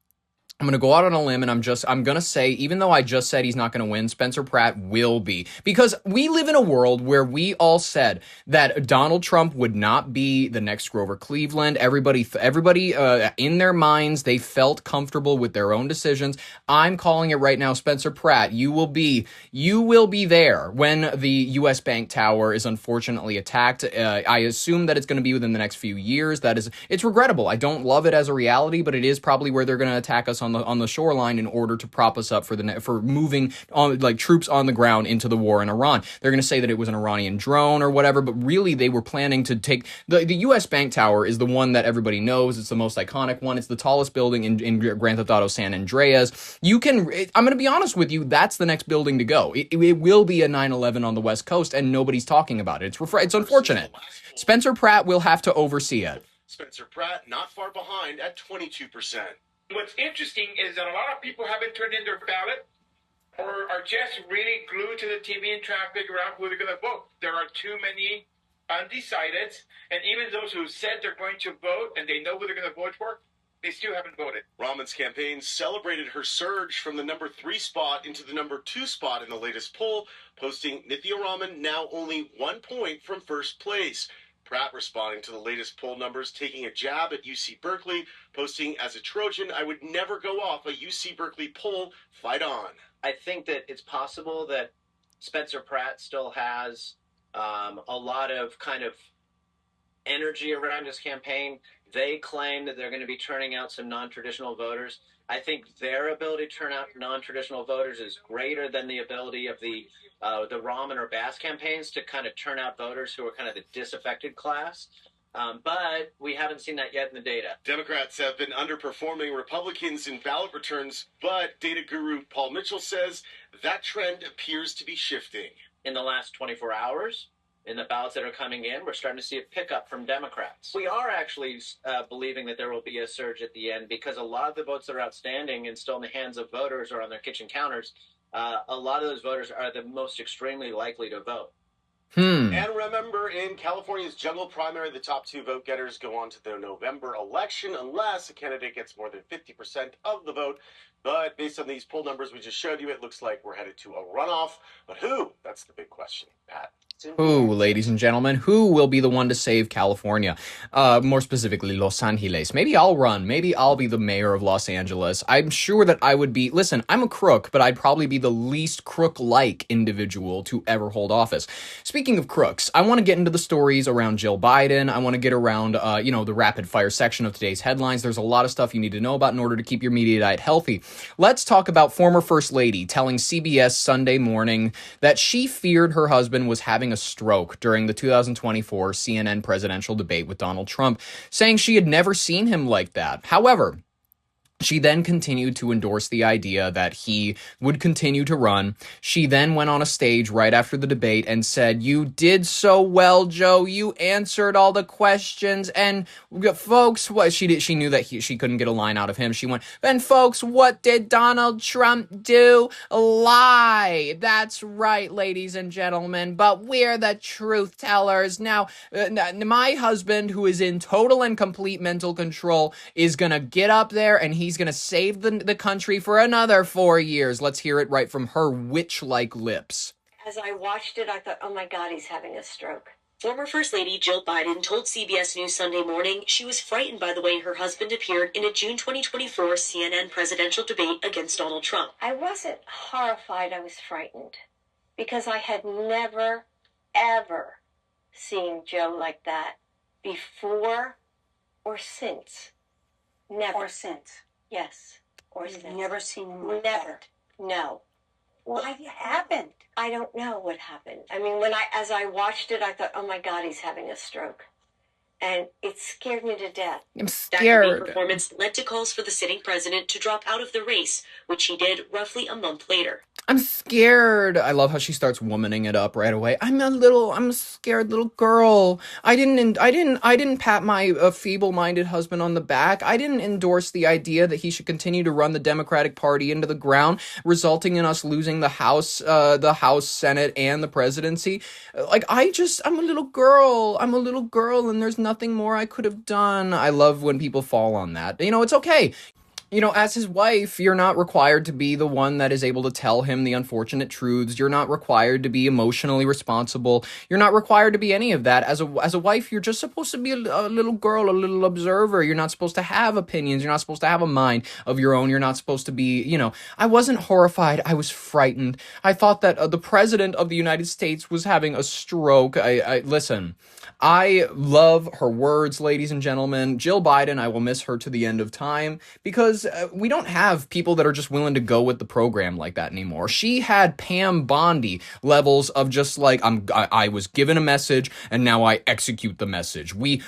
And I'm going to say, even though I just said he's not going to win, Spencer Pratt will be. Because we live in a world where we all said that Donald Trump would not be the next Grover Cleveland. Everybody in their minds, they felt comfortable with their own decisions. I'm calling it right now, Spencer Pratt, you will be there when the U.S. Bank Tower is unfortunately attacked. I assume that it's going to be within the next few years. It's regrettable. I don't love it as a reality, but it is probably where they're going to attack us on the shoreline in order to prop us up for moving on, like, troops on the ground into the war in Iran. They're going to say that it was an Iranian drone or whatever, but really they were planning to take the U.S. Bank Tower is the one that everybody knows. It's the most iconic one. It's the tallest building in Grand Theft Auto San Andreas. I'm going to be honest with you. That's the next building to go. It will be a 9/11 on the West Coast, and nobody's talking about it. It's unfortunate. Spencer Pratt will have to oversee it. Spencer Pratt not far behind at 22%. What's interesting is that a lot of people haven't turned in their ballot or are just really glued to the TV and trying to figure out who they're going to vote. There are too many undecideds, and even those who said they're going to vote and they know who they're going to vote for, they still haven't voted. Raman's campaign celebrated her surge from the number 3 spot into the number 2 spot in the latest poll, posting Nithya Raman now only 1 point from first place. Pratt responding to the latest poll numbers, taking a jab at UC Berkeley, posting, "As a Trojan, I would never go off a UC Berkeley poll. Fight on." I think that it's possible that Spencer Pratt still has a lot of kind of energy around his campaign. They claim that they're going to be turning out some non-traditional voters. I think their ability to turn out non-traditional voters is greater than the ability of the Raman or Bass campaigns to kind of turn out voters who are kind of the disaffected class. But we haven't seen that yet in the data. Democrats have been underperforming Republicans in ballot returns, but data guru Paul Mitchell says that trend appears to be shifting. In the last 24 hours, in the ballots that are coming in, we're starting to see a pickup from Democrats. We are actually believing that there will be a surge at the end because a lot of the votes that are outstanding and still in the hands of voters or on their kitchen counters, a lot of those voters are the most extremely likely to vote. And remember, in California's jungle primary, the top 2 vote getters go on to the November election unless a candidate gets more than 50% of the vote. But based on these poll numbers we just showed you, it looks like we're headed to a runoff. But who? That's the big question, Pat. Who, ladies and gentlemen, who will be the one to save California? More specifically, Los Angeles. Maybe I'll run. Maybe I'll be the mayor of Los Angeles. I'm sure that I would be... Listen, I'm a crook, but I'd probably be the least crook-like individual to ever hold office. Speaking of crooks, I want to get into the stories around Jill Biden. I want to get around, the rapid-fire section of today's headlines. There's a lot of stuff you need to know about in order to keep your media diet healthy. Let's talk about former First Lady telling CBS Sunday Morning that she feared her husband was having a stroke during the 2024 CNN presidential debate with Donald Trump, saying she had never seen him like that. However, she then continued to endorse the idea that he would continue to run. She then went on a stage right after the debate and said, "You did so well, Joe. You answered all the questions. And folks, what she did, she knew that she couldn't get a line out of him. She went, and folks, what did Donald Trump do? Lie. That's right, ladies and gentlemen. But we're the truth tellers. Now, my husband, who is in total and complete mental control, is going to get up there and he's going to save the country for another 4 years." Let's hear it right from her witch-like lips. As I watched it, I thought, oh my God, he's having a stroke. Former First Lady Jill Biden told CBS News Sunday Morning she was frightened by the way her husband appeared in a June 2024 CNN presidential debate against Donald Trump. I wasn't horrified, I was frightened. Because I had never, ever seen Joe like that before or since. Never. Or since. Yes. Or You've since. never seen him like Never. that. No. What happened? I don't know what happened. I mean, as I watched it, I thought, oh my God, he's having a stroke. And it scared me to death. I'm scared. That debate performance led to calls for the sitting president to drop out of the race, which he did roughly a month later. I'm scared. I love how she starts womaning it up right away. I'm a scared little girl. I didn't pat my feeble-minded husband on the back. I didn't endorse the idea that he should continue to run the Democratic Party into the ground, resulting in us losing the House, Senate, and the presidency. I'm a little girl. I'm a little girl, and there's nothing more I could have done. I love when people fall on that. It's okay. As his wife, you're not required to be the one that is able to tell him the unfortunate truths. You're not required to be emotionally responsible. You're not required to be any of that. As a wife, you're just supposed to be a little girl, a little observer. You're not supposed to have opinions. You're not supposed to have a mind of your own. You're not supposed to be, I wasn't horrified. I was frightened. I thought that the president of the United States was having a stroke. Listen, I love her words, ladies and gentlemen. Jill Biden, I will miss her to the end of time because we don't have people that are just willing to go with the program like that anymore. She had Pam Bondi levels of just like, I was given a message and now I execute the message. The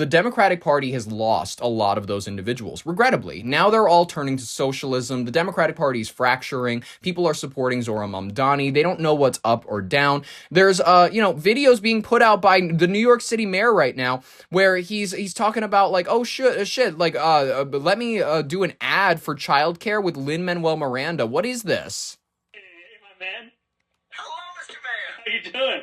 Democratic Party has lost a lot of those individuals, regrettably. Now they're all turning to socialism. The Democratic Party is fracturing. People are supporting Zohra Mamdani. They don't know what's up or down. There's, videos being put out by the New York City mayor right now where he's talking about like, oh shit, like, let me do an ad for childcare with Lin-Manuel Miranda. What is this? Hey, my man. Hello, Mr. Mayor. How you doing?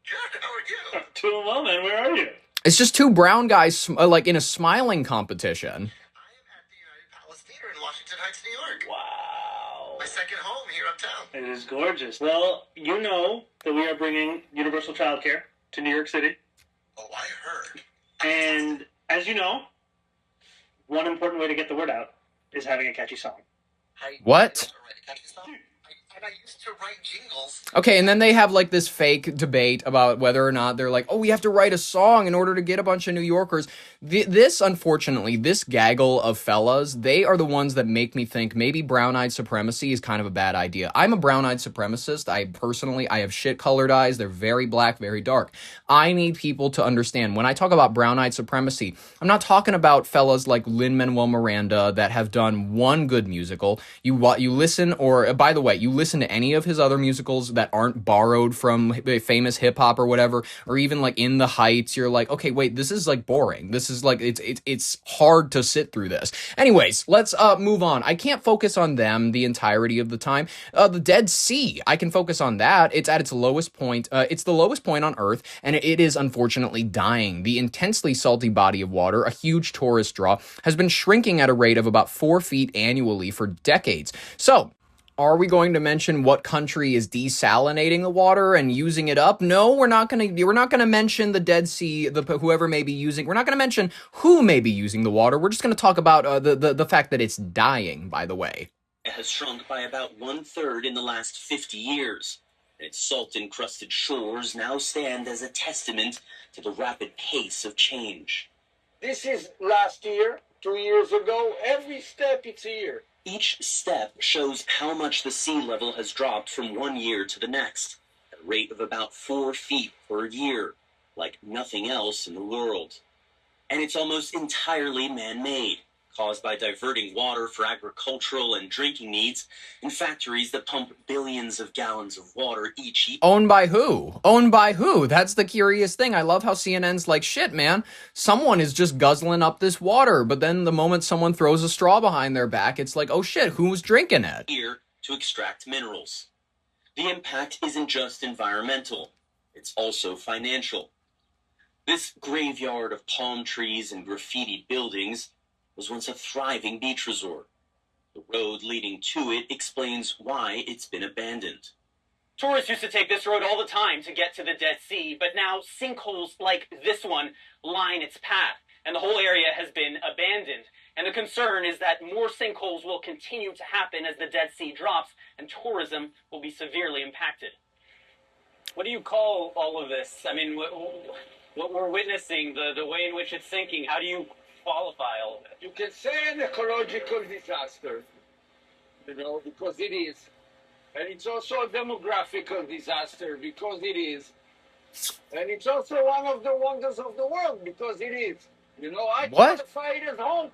Good. How are you? Doing well, man. Where are you? It's just two brown guys like in a smiling competition. I am at the United Palace Theater in Washington Heights, New York. Wow. My second home here uptown. It is gorgeous. Well, you know that we are bringing universal childcare to New York City. Oh, I heard. And as you know, one important way to get the word out is having a catchy song. What? And I used to write jingles. Okay, and then they have like this fake debate about whether or not they're like, oh, we have to write a song in order to get a bunch of New Yorkers. Unfortunately, this gaggle of fellas, they are the ones that make me think maybe brown-eyed supremacy is kind of a bad idea. I'm a brown-eyed supremacist. I have shit-colored eyes. They're very black, very dark. I need people to understand. When I talk about brown-eyed supremacy, I'm not talking about fellas like Lin-Manuel Miranda that have done one good musical. You listen, or by the way, you listen listen to any of his other musicals that aren't borrowed from famous hip hop or whatever, or even like In the Heights, you're like, okay, wait, this is like boring. This is like, it's hard to sit through this. Anyways, let's move on. I can't focus on them the entirety of the time. The Dead Sea, I can focus on that. It's at its lowest point. It's the lowest point on Earth, and it is unfortunately dying. The intensely salty body of water, a huge tourist draw, has been shrinking at a rate of about 4 feet annually for decades. So, are we going to mention what country is desalinating the water and using it up? No, we're not going to mention the Dead Sea, whoever may be using. We're not going to mention who may be using the water. We're just going to talk about the fact that it's dying, by the way. It has shrunk by about 1/3 in the last 50 years. Its salt-encrusted shores now stand as a testament to the rapid pace of change. This is last year, 2 years ago. Every step it's a year. Each step shows how much the sea level has dropped from one year to the next, at a rate of about 4 feet per year, like nothing else in the world. And it's almost entirely man-made, caused by diverting water for agricultural and drinking needs in factories that pump billions of gallons of water each year. Owned by who? Owned by who? That's the curious thing. I love how CNN's like, shit, man, someone is just guzzling up this water, but then the moment someone throws a straw behind their back, it's like, oh shit, who's drinking it? Here to extract minerals. The impact isn't just environmental, it's also financial. This graveyard of palm trees and graffiti buildings was once a thriving beach resort. The road leading to it explains why it's been abandoned. Tourists used to take this road all the time to get to the Dead Sea, but now sinkholes like this one line its path, and the whole area has been abandoned. And the concern is that more sinkholes will continue to happen as the Dead Sea drops, and tourism will be severely impacted. What do you call all of this? I mean, what we're witnessing, the way in which it's sinking, how do you qualify all of it? You can say an ecological disaster, because it is. And it's also a demographical disaster, because it is. And it's also one of the wonders of the world, because it is. I qualify it as home.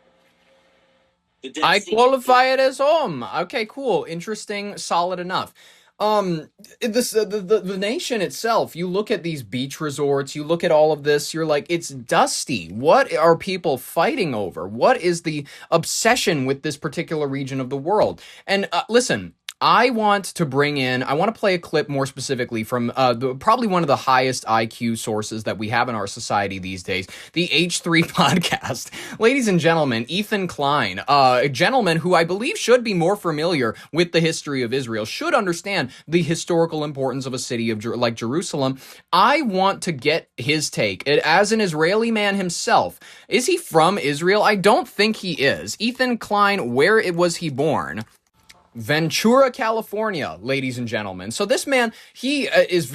I qualify it as home. Okay, cool. Interesting. Solid enough. The nation itself, you look at these beach resorts, you look at all of this, you're like, it's dusty. What are people fighting over? What is the obsession with this particular region of the world? And listen, I want to play a clip more specifically from probably one of the highest IQ sources that we have in our society these days, the H3 podcast. Ladies and gentlemen, Ethan Klein, a gentleman who I believe should be more familiar with the history of Israel, should understand the historical importance of a city like Jerusalem. I want to get his take. As an Israeli man himself, is he from Israel? I don't think he is. Ethan Klein, where was he born? Ventura, California, ladies and gentlemen. So this man, he has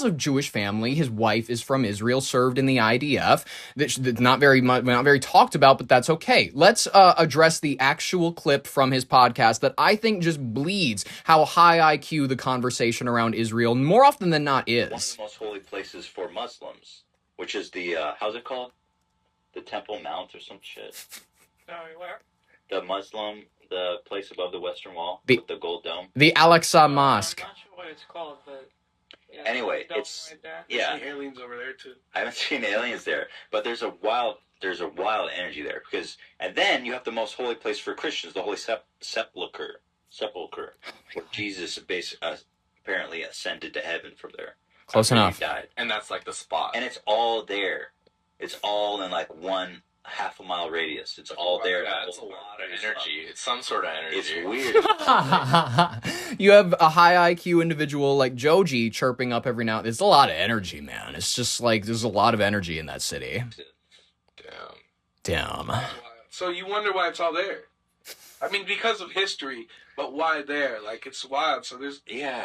a Jewish family. His wife is from Israel, served in the IDF. That's not very talked about, but that's okay. Let's address the actual clip from his podcast that I think just bleeds how high IQ the conversation around Israel more often than not is. One of the most holy places for Muslims, which is the how's it called? The Temple Mount or some shit. Sorry, where? The place above the Western Wall with the gold dome. The Al-Aqsa Mosque. I'm not sure what it's called, but yeah, anyway, it's right yeah. There's aliens over there too. I haven't seen aliens there, but there's a wild energy there and then you have the most holy place for Christians, the Holy Sepulchre, where Jesus apparently ascended to heaven from there. Close enough. He died, and that's like the spot. And it's all there. It's all in like one half a mile radius. It's all there. Yeah, it's a lot of energy. It's some sort of energy. It's weird. You have a high IQ individual like Joji chirping up every now and then. It's a lot of energy, man. It's just like there's a lot of energy in that city. Damn. So you wonder why it's all there. I mean, because of history, but why there? Like, it's wild. So there's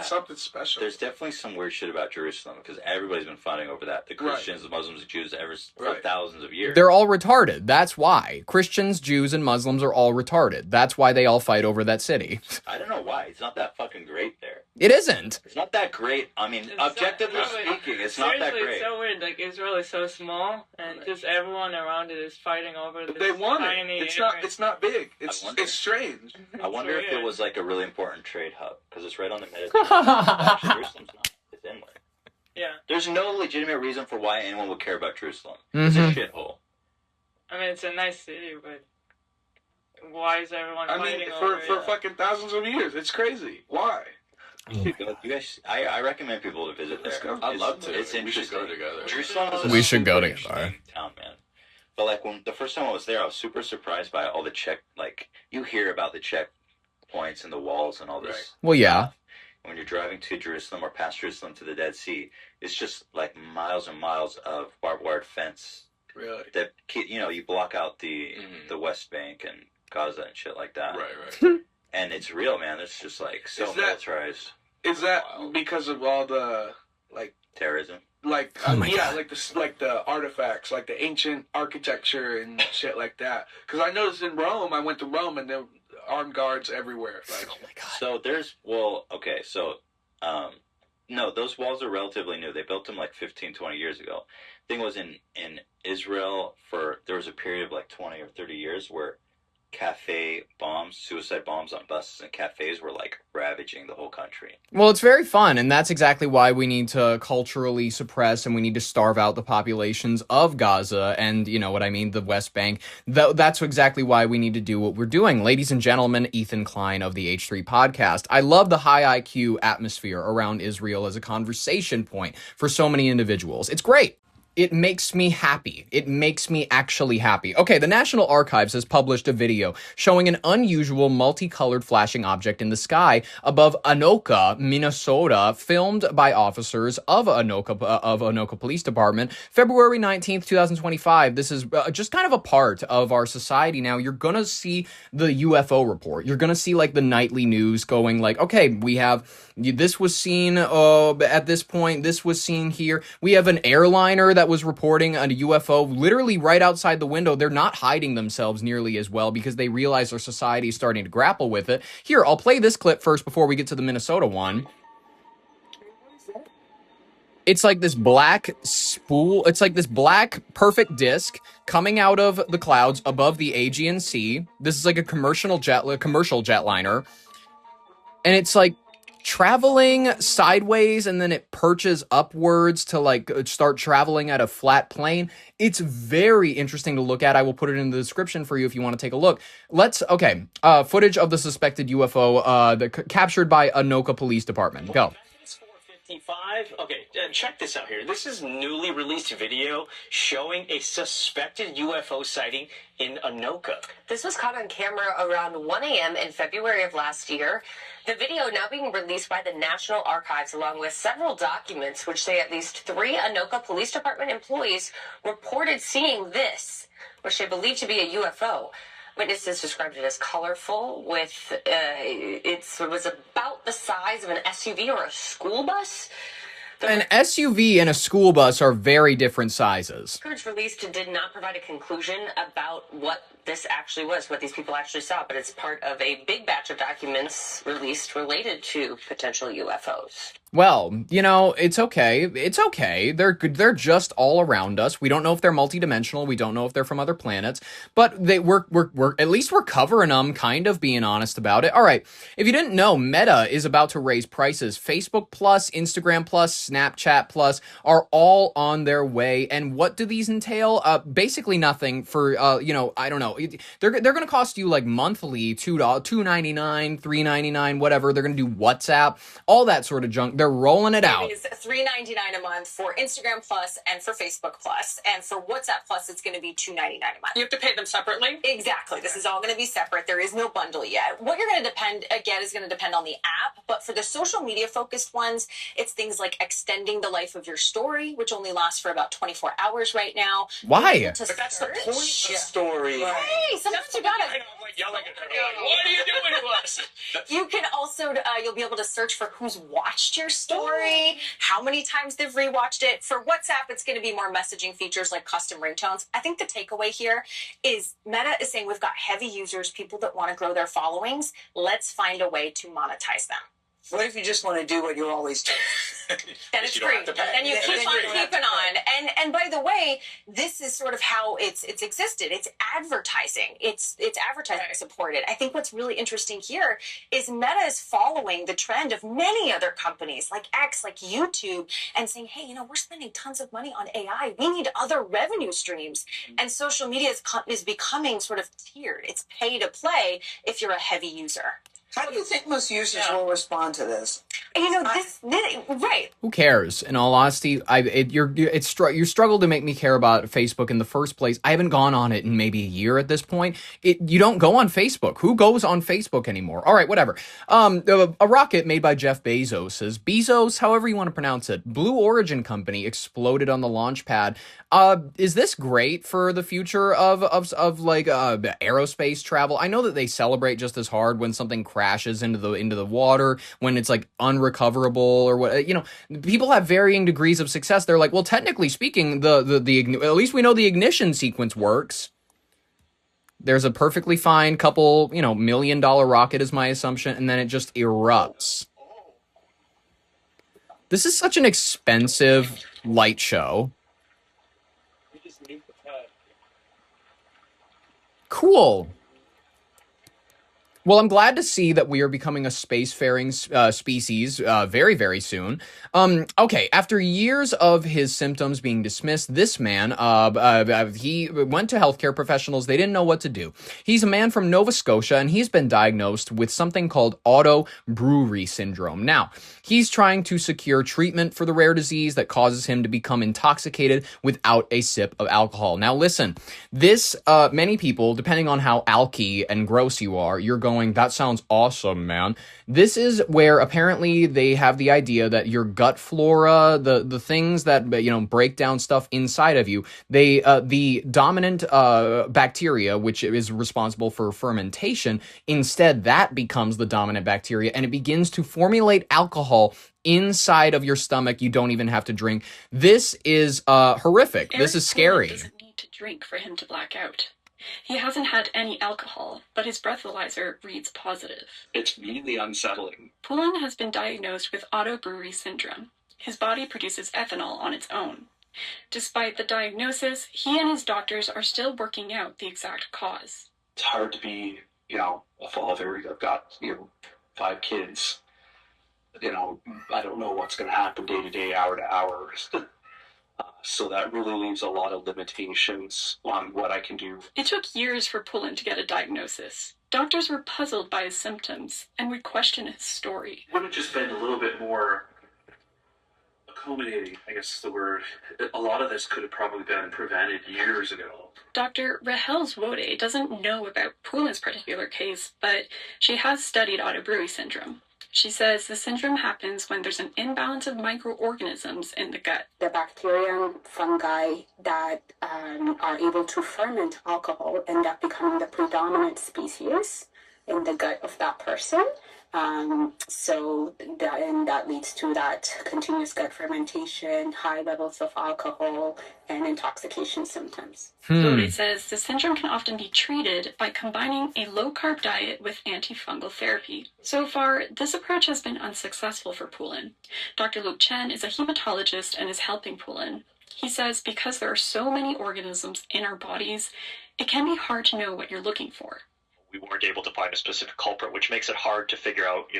something special. There's definitely some weird shit about Jerusalem because everybody's been fighting over that. The Christians, the Muslims, the Jews, for thousands of years. They're all retarded. That's why. Christians, Jews, and Muslims are all retarded. That's why they all fight over that city. I don't know why. It's not that fucking great there. It isn't. It's not that great. I mean, objectively speaking, it's not that great. It's so weird. Like, Israel is so small, and just everyone around it is fighting over this They want tiny it. area. It's not big. It's strange. I wonder if it was like a really important trade hub because it's right on the Mediterranean. Jerusalem's not. It's inland. Yeah. There's no legitimate reason for why anyone would care about Jerusalem. It's a shithole. I mean, it's a nice city, but why is everyone fighting for over it? fucking thousands of years. It's crazy. Why? You guys, I recommend people to visit there. I'd love to. It's interesting. We should go together. Jerusalem is a We should go super together. interesting town, man. But like when the first time I was there, I was super surprised by all the you hear about the checkpoints and the walls and all this. Right. Well, yeah. When you're driving to Jerusalem or past Jerusalem to the Dead Sea, it's just like miles and miles of barbed wire fence. Really? That you block out the West Bank and Gaza and shit like that. Right. And it's real, man. It's just like so militarized. Is that because of all the terrorism? Like the artifacts, like the ancient architecture and shit like that. Because I noticed in Rome, I went to Rome and there were armed guards everywhere. Like, oh my god. So no, those walls are relatively new. They built them like 15, 20 years ago. Thing was in Israel there was a period of like 20 or 30 years where suicide bombs on buses and cafes were like ravaging the whole country. Well, it's very fun, and that's exactly why we need to culturally suppress and we need to starve out the populations of Gaza and, you know what I mean, the West Bank. That's exactly why we need to do what we're doing. Ladies and gentlemen, Ethan Klein of the H3 podcast. I love the high IQ atmosphere around Israel as a conversation point for so many individuals. It's great. It makes me happy. It makes me actually happy. Okay, the National Archives has published a video showing an unusual multicolored flashing object in the sky above Anoka, Minnesota, filmed by officers of Anoka Police Department, February 19th, 2025. This is just kind of a part of our society now. You're going to see the UFO report. You're going to see like the nightly news going like, okay, we have this was seen at this point, this was seen here. We have an airliner that was reporting a UFO literally right outside the window. They're not hiding themselves nearly as well because they realize our society is starting to grapple with it. Here, I'll play this clip first before we get to the Minnesota one. It's like this black spool. It's like this black perfect disc coming out of the clouds above the Aegean Sea. This is like a commercial jetliner. And it's like traveling sideways and then it perches upwards to like start traveling at a flat plane. It's very interesting to look at. I will put it in the description for you if you want to take a look. Footage of the suspected UFO captured by Anoka Police Department. Go. Okay, check this out here. This is newly released video showing a suspected UFO sighting in Anoka. This was caught on camera around 1 a.m. in February of last year. The video now being released by the National Archives along with several documents which say at least 3 Anoka Police Department employees reported seeing this, which they believe to be a UFO. Witnesses described it as colorful with, it was about the size of an SUV or a school bus. An SUV and a school bus are very different sizes. Records released did not provide a conclusion about what this actually was, what these people actually saw, but it's part of a big batch of documents released related to potential UFOs. Well, you know, it's okay. It's okay. They're just all around us. We don't know if they're multidimensional. We don't know if they're from other planets, but we're at least we're covering them, kind of being honest about it. All right. If you didn't know, Meta is about to raise prices. Facebook Plus, Instagram Plus, Snapchat Plus are all on their way. And what do these entail? Basically nothing for, I don't know. They're going to cost you like monthly $2.99, $3.99, whatever. They're going to do WhatsApp, all that sort of junk. They're rolling it out. It is $3.99 a month for Instagram Plus and for Facebook Plus, and for WhatsApp Plus, it's going to be $2.99 a month. You have to pay them separately? Exactly. This is all going to be separate. There is no bundle yet. What you're going to get is going to depend on the app, but for the social media focused ones, it's things like extending the life of your story, which only lasts for about 24 hours right now. Why? But that's the point of story. Hey, sometimes you got it. Like yelling at her. What are you doing to us? You can also, you'll be able to search for who's watched your story, how many times they've rewatched it. For WhatsApp, it's going to be more messaging features like custom ringtones. I think the takeaway here is Meta is saying we've got heavy users, people that want to grow their followings. Let's find a way to monetize them. What if you just want to do what you're always doing? Then it's free. Then you keep on keeping on. And by the way, this is sort of how it's existed. It's advertising. It's advertising supported. I think what's really interesting here is Meta is following the trend of many other companies like X, like YouTube, and saying, hey, you know, we're spending tons of money on AI. We need other revenue streams. And social media is becoming sort of tiered. It's pay to play if you're a heavy user. How do you think most users will respond to this? You know, this right. Who cares? In all honesty, you struggle to make me care about Facebook in the first place. I haven't gone on it in maybe a year at this point. You don't go on Facebook. Who goes on Facebook anymore? All right, whatever. A rocket made by Jeff Bezos, however you want to pronounce it, Blue Origin company exploded on the launch pad. Is this great for the future of aerospace travel? I know that they celebrate just as hard when something crashes into the water, when it's like unrecoverable or what, you know, people have varying degrees of success. They're like, well, technically speaking, the at least we know the ignition sequence works. There's a perfectly fine couple, you know, $1 million rocket is my assumption, and then it just erupts. This is such an expensive light show. Cool. Well, I'm glad to see that we are becoming a spacefaring species very, very soon. Okay, after years of his symptoms being dismissed, this man, he went to healthcare professionals. They didn't know what to do. He's a man from Nova Scotia, and he's been diagnosed with something called auto-brewery syndrome. Now, he's trying to secure treatment for the rare disease that causes him to become intoxicated without a sip of alcohol. Now, listen, this, many people, depending on how alky and gross you are, you're going, that sounds awesome, man. This is where apparently they have the idea that your gut flora, the things that, you know, break down stuff inside of you, the dominant bacteria, which is responsible for fermentation, instead that becomes the dominant bacteria, and it begins to formulate alcohol inside of your stomach. You don't even have to drink. This is horrific. This is scary. Doesn't need to drink for him to black out. He hasn't had any alcohol, but his breathalyzer reads positive. It's really unsettling. Poulin has been diagnosed with auto-brewery syndrome. His body produces ethanol on its own. Despite the diagnosis, he and his doctors are still working out the exact cause. It's hard to be, you know, a father. I've got, 5 kids. I don't know what's going to happen day to day, hour to hour. So that really leaves a lot of limitations on what I can do. It took years for Poulin to get a diagnosis. Doctors were puzzled by his symptoms and would question his story. Would have just been a little bit more accommodating, I guess is the word. A lot of this could have probably been prevented years ago. Dr. Rahel Zwode doesn't know about Poulin's particular case, but she has studied auto-brewery syndrome. She says the syndrome happens when there's an imbalance of microorganisms in the gut. The bacteria and fungi that are able to ferment alcohol end up becoming the predominant species in the gut of that person. That leads to that continuous gut fermentation, high levels of alcohol, and intoxication symptoms. It says the syndrome can often be treated by combining a low-carb diet with antifungal therapy. So far, this approach has been unsuccessful for Poulin. Dr. Luke Chen is a hematologist and is helping Poulin. He says because there are so many organisms in our bodies, it can be hard to know what you're looking for. We weren't able to find a specific culprit, which makes it hard to figure out,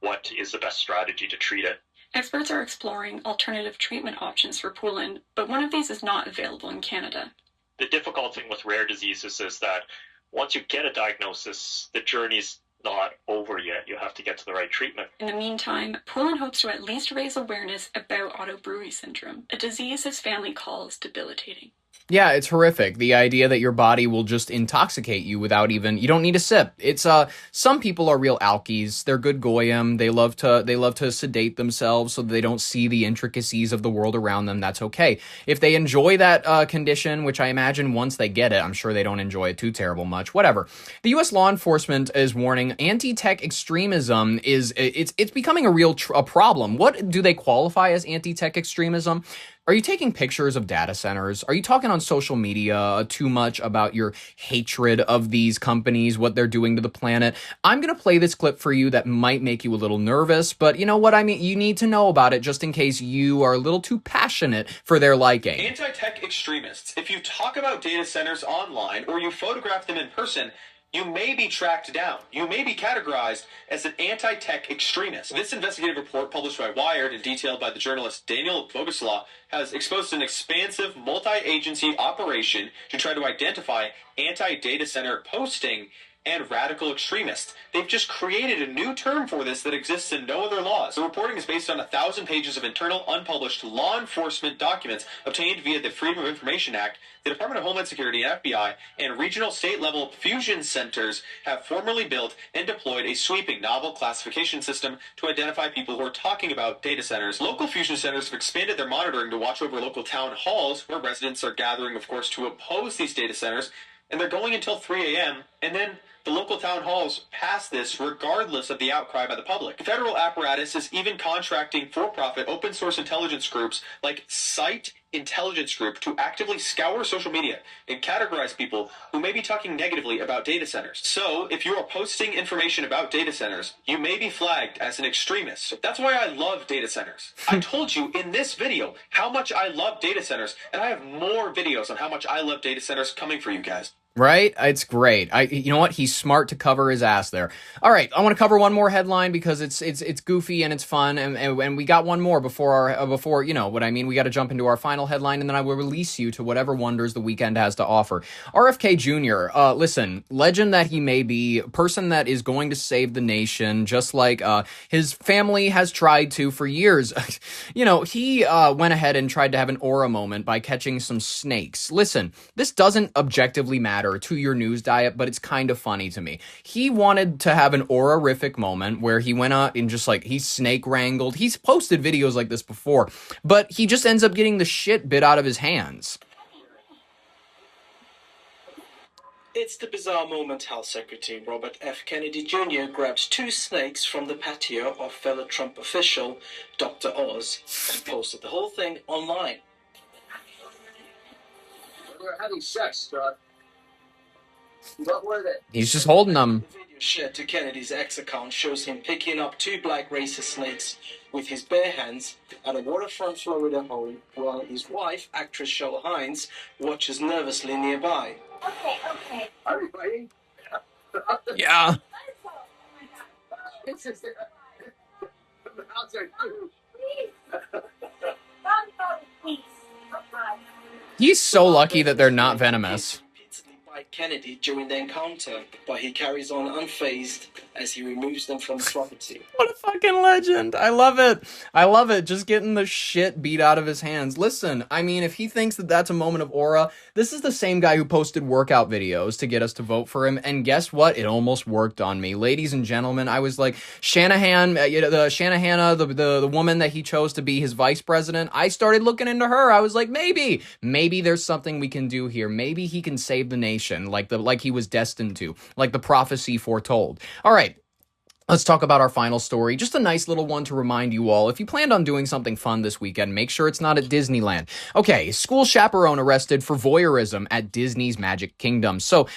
what is the best strategy to treat it. Experts are exploring alternative treatment options for Poulin, but one of these is not available in Canada. The difficult thing with rare diseases is that once you get a diagnosis, the journey's not over yet. You have to get to the right treatment. In the meantime, Poulin hopes to at least raise awareness about auto-brewery syndrome, a disease his family calls debilitating. Yeah, it's horrific. The idea that your body will just intoxicate you without even, you don't need a sip. It's some people are real alkies. They're good goyim. They love to sedate themselves so that they don't see the intricacies of the world around them. That's okay. If they enjoy that condition, which I imagine once they get it, I'm sure they don't enjoy it too terrible much. Whatever. The U.S. law enforcement is warning anti-tech extremism it's becoming a real problem. What do they qualify as anti-tech extremism? Are you taking pictures of data centers? Are you talking on social media too much about your hatred of these companies, what they're doing to the planet? I'm going to play this clip for you that might make you a little nervous, but you know what I mean? You need to know about it just in case you are a little too passionate for their liking. Anti-tech extremists. If you talk about data centers online or you photograph them in person, you may be tracked down. You may be categorized as an anti-tech extremist. This investigative report, published by Wired and detailed by the journalist Daniel Boguslaw, has exposed an expansive multi-agency operation to try to identify anti-data center posting and radical extremists. They've just created a new term for this that exists in no other laws. The reporting is based on 1,000 pages of internal, unpublished law enforcement documents obtained via the Freedom of Information Act. The Department of Homeland Security, FBI, and regional state-level fusion centers have formally built and deployed a sweeping novel classification system to identify people who are talking about data centers. Local fusion centers have expanded their monitoring to watch over local town halls, where residents are gathering, of course, to oppose these data centers, and they're going until 3 a.m., and then the local town halls pass this regardless of the outcry by the public. The federal apparatus is even contracting for-profit open-source intelligence groups like Site Intelligence Group to actively scour social media and categorize people who may be talking negatively about data centers. So, if you are posting information about data centers, you may be flagged as an extremist. That's why I love data centers. I told you in this video how much I love data centers, and I have more videos on how much I love data centers coming for you guys. Right? It's great. You know what? He's smart to cover his ass there. All right, I want to cover one more headline because it's goofy and it's fun, and we got one more before you know what I mean. We got to jump into our final headline, and then I will release you to whatever wonders the weekend has to offer. RFK Jr. Listen, legend that he may be, person that is going to save the nation, just like his family has tried to for years. You know, he went ahead and tried to have an aura moment by catching some snakes. Listen, this doesn't objectively matter to your news diet, but it's kind of funny to me. He wanted to have an aura-rific moment where he went out and just like he snake wrangled. He's posted videos like this before, but he just ends up getting the shit bit out of his hands. It's the bizarre moment Health Secretary Robert F. Kennedy Jr. grabs 2 snakes from the patio of fellow Trump official Dr. Oz and posted the whole thing online. We're having sex, Scott. What were they? He's just holding them. The video shared to Kennedy's X account shows him picking up 2 black racist snakes with his bare hands at a waterfront Florida home, while his wife, actress Cheryl Hines, watches nervously nearby. Okay. Are you ready? Yeah. It's just how's that do? He's so lucky that they're not venomous. Bite Kennedy during the encounter, but he carries on unfazed as he removes them from the property. What a fucking legend. I love it. I love it. Just getting the shit beat out of his hands. Listen, I mean, if he thinks that that's a moment of aura, this is the same guy who posted workout videos to get us to vote for him. And guess what? It almost worked on me. Ladies and gentlemen, I was like, Shanahan, the woman that he chose to be his vice president, I started looking into her. I was like, maybe there's something we can do here. Maybe he can save the nation like he was destined to, like the prophecy foretold. All right. Let's talk about our final story. Just a nice little one to remind you all, if you planned on doing something fun this weekend, make sure it's not at Disneyland. Okay, school chaperone arrested for voyeurism at Disney's Magic Kingdom. So,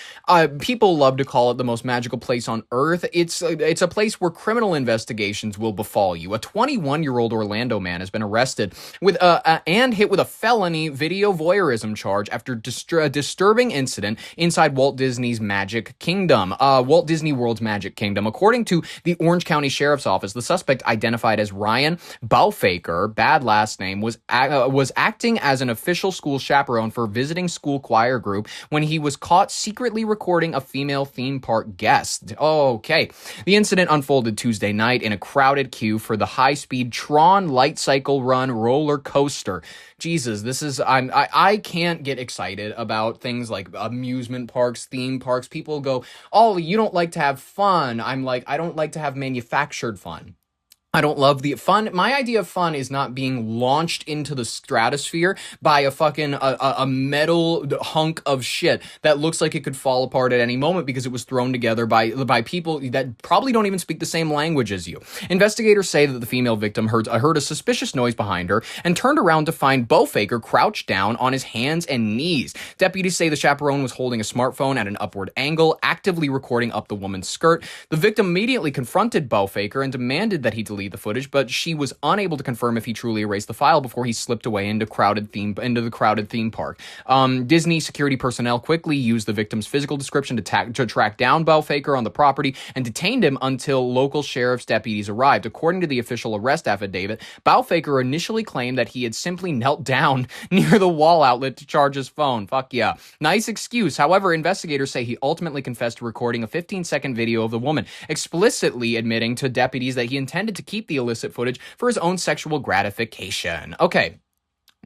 people love to call it the most magical place on earth. It's a place where criminal investigations will befall you. A 21-year-old Orlando man has been arrested with and hit with a felony video voyeurism charge after a disturbing incident inside Walt Disney's Magic Kingdom, Walt Disney World's Magic Kingdom. According to the Orange County Sheriff's Office, the suspect, identified as Ryan Balfaker, bad last name, was acting as an official school chaperone for a visiting school choir group when he was caught secretly recording a female theme park guest. Okay. The incident unfolded Tuesday night in a crowded queue for the high-speed Tron Light Cycle Run roller coaster. Jesus, this is, I can't get excited about things like amusement parks, theme parks. People go, oh, you don't like to have fun. I'm like, I don't like to have manufactured fun. I don't love the fun. My idea of fun is not being launched into the stratosphere by a fucking a metal hunk of shit that looks like it could fall apart at any moment because it was thrown together by people that probably don't even speak the same language as you. Investigators say that the female victim heard a suspicious noise behind her and turned around to find Beau Faker crouched down on his hands and knees. Deputies say the chaperone was holding a smartphone at an upward angle, actively recording up the woman's skirt. The victim immediately confronted Beau Faker and demanded that he delete the footage, but she was unable to confirm if he truly erased the file before he slipped away into the crowded theme park. Disney security personnel quickly used the victim's physical description to track down Beau Faker on the property and detained him until local sheriff's deputies arrived. According to the official arrest affidavit, Beau Faker initially claimed that he had simply knelt down near the wall outlet to charge his phone. Fuck yeah. Nice excuse. However, investigators say he ultimately confessed to recording a 15-second video of the woman, explicitly admitting to deputies that he intended to keep the illicit footage for his own sexual gratification. Okay.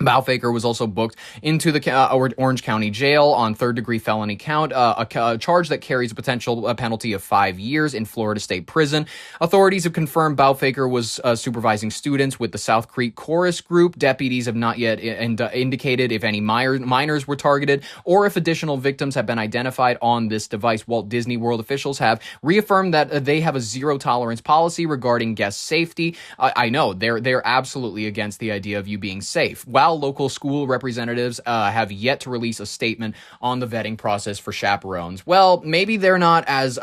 Beau Faker was also booked into the Orange County Jail on third-degree felony count, a charge that carries a potential penalty of 5 years in Florida State Prison. Authorities have confirmed Beau Faker was supervising students with the South Creek Chorus Group. Deputies have not yet indicated if any minors were targeted or if additional victims have been identified on this device. Walt Disney World officials have reaffirmed that they have a zero-tolerance policy regarding guest safety. I know, they're absolutely against the idea of you being safe. While local school representatives have yet to release a statement on the vetting process for chaperones. Well, maybe they're not as,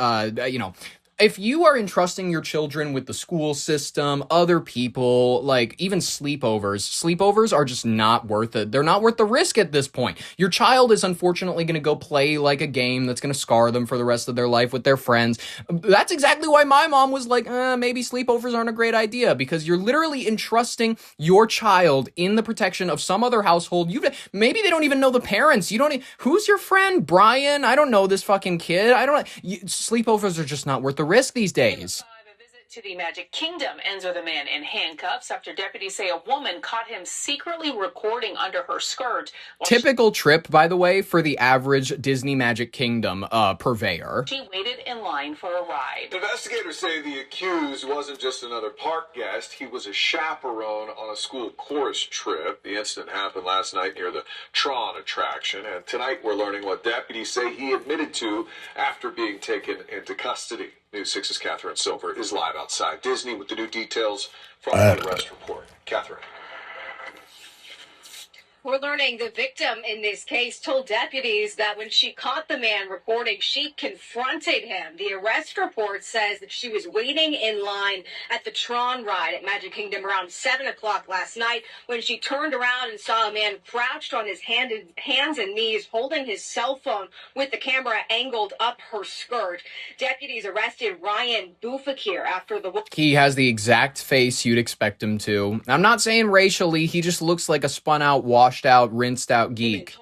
if you are entrusting your children with the school system, other people, like even sleepovers are just not worth it. They're not worth the risk at this point. Your child is unfortunately going to go play like a game that's going to scar them for the rest of their life with their friends. That's exactly why my mom was like, maybe sleepovers aren't a great idea, because you're literally entrusting your child in the protection of some other household. Maybe they don't even know the parents. Who's your friend? Brian? I don't know this fucking kid. Sleepovers are just not worth the risk these days. To the Magic Kingdom ends with a man in handcuffs after deputies say a woman caught him secretly recording under her skirt. Typical trip, by the way, for the average Disney Magic Kingdom purveyor. She waited in line for a ride. Investigators say the accused wasn't just another park guest. He was a chaperone on a school chorus trip. The incident happened last night near the Tron attraction, and tonight we're learning what deputies say he admitted to after being taken into custody. News 6's Catherine Silver is live outside Disney with the new details from the arrest report. Catherine. We're learning the victim in this case told deputies that when she caught the man recording, she confronted him. The arrest report says that she was waiting in line at the Tron ride at Magic Kingdom around 7 o'clock last night when she turned around and saw a man crouched on his hands and knees holding his cell phone with the camera angled up her skirt. Deputies arrested Ryan Boufakir after the... He has the exact face you'd expect him to. I'm not saying racially, he just looks like a spun out, washed out, rinsed out geek.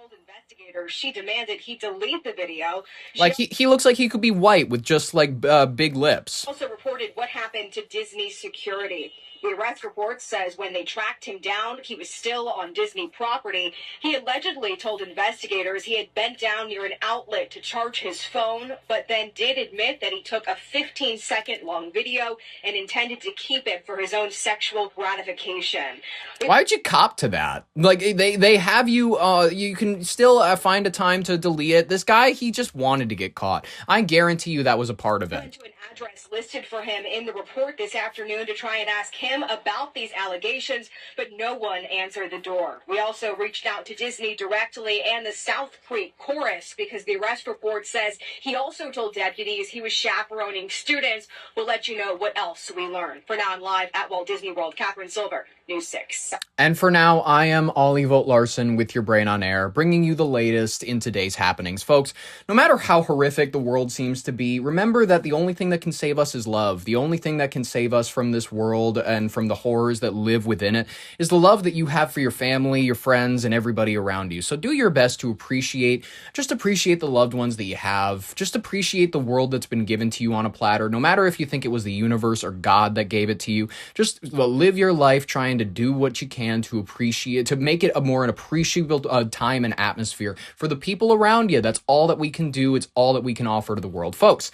She demanded he delete the video. Like he looks like he could be white with just like big lips. Also reported what happened to Disney security. The arrest report says when they tracked him down, he was still on Disney property. He allegedly told investigators he had bent down near an outlet to charge his phone, but then did admit that he took a 15-second long video and intended to keep it for his own sexual gratification. Why'd you cop to that? Like they have you, you can still find a time to delete it. This guy, he just wanted to get caught. I guarantee you that was a part of it. Address listed for him in the report this afternoon to try and ask him about these allegations, but no one answered the door. We also reached out to Disney directly and the South Creek Chorus because the arrest report says he also told deputies he was chaperoning students. We'll let you know what else we learn. For now, I'm live at Walt Disney World. Catherine Silver, News 6. And for now, I am Ollie Vogt Larson with your brain on air, bringing you the latest in today's happenings. Folks, no matter how horrific the world seems to be, remember that the only thing that can save us is love. The only thing that can save us from this world and from the horrors that live within it is the love that you have for your family, your friends, and everybody around you. So do your best to appreciate the loved ones that you have. Just appreciate the world that's been given to you on a platter, no matter if you think it was the universe or God that gave it to you. Just live your life trying to do what you can to appreciate, to make it a more appreciable time and atmosphere for the people around you. That's all that we can do. It's all that we can offer to the world. Folks,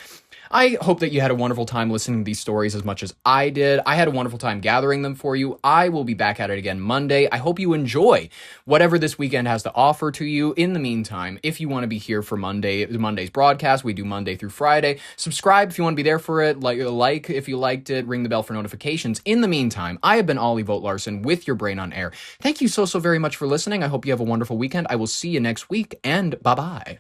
I hope that you had a wonderful time listening to these stories as much as I did. I had a wonderful time gathering them for you. I will be back at it again Monday. I hope you enjoy whatever this weekend has to offer to you. In the meantime, if you want to be here for Monday's broadcast, we do Monday through Friday. Subscribe if you want to be there for it. Like if you liked it. Ring the bell for notifications. In the meantime, I have been Ollie Vogt Larson with your Brain on Air. Thank you so very much for listening. I hope you have a wonderful weekend. I will see you next week, and bye-bye.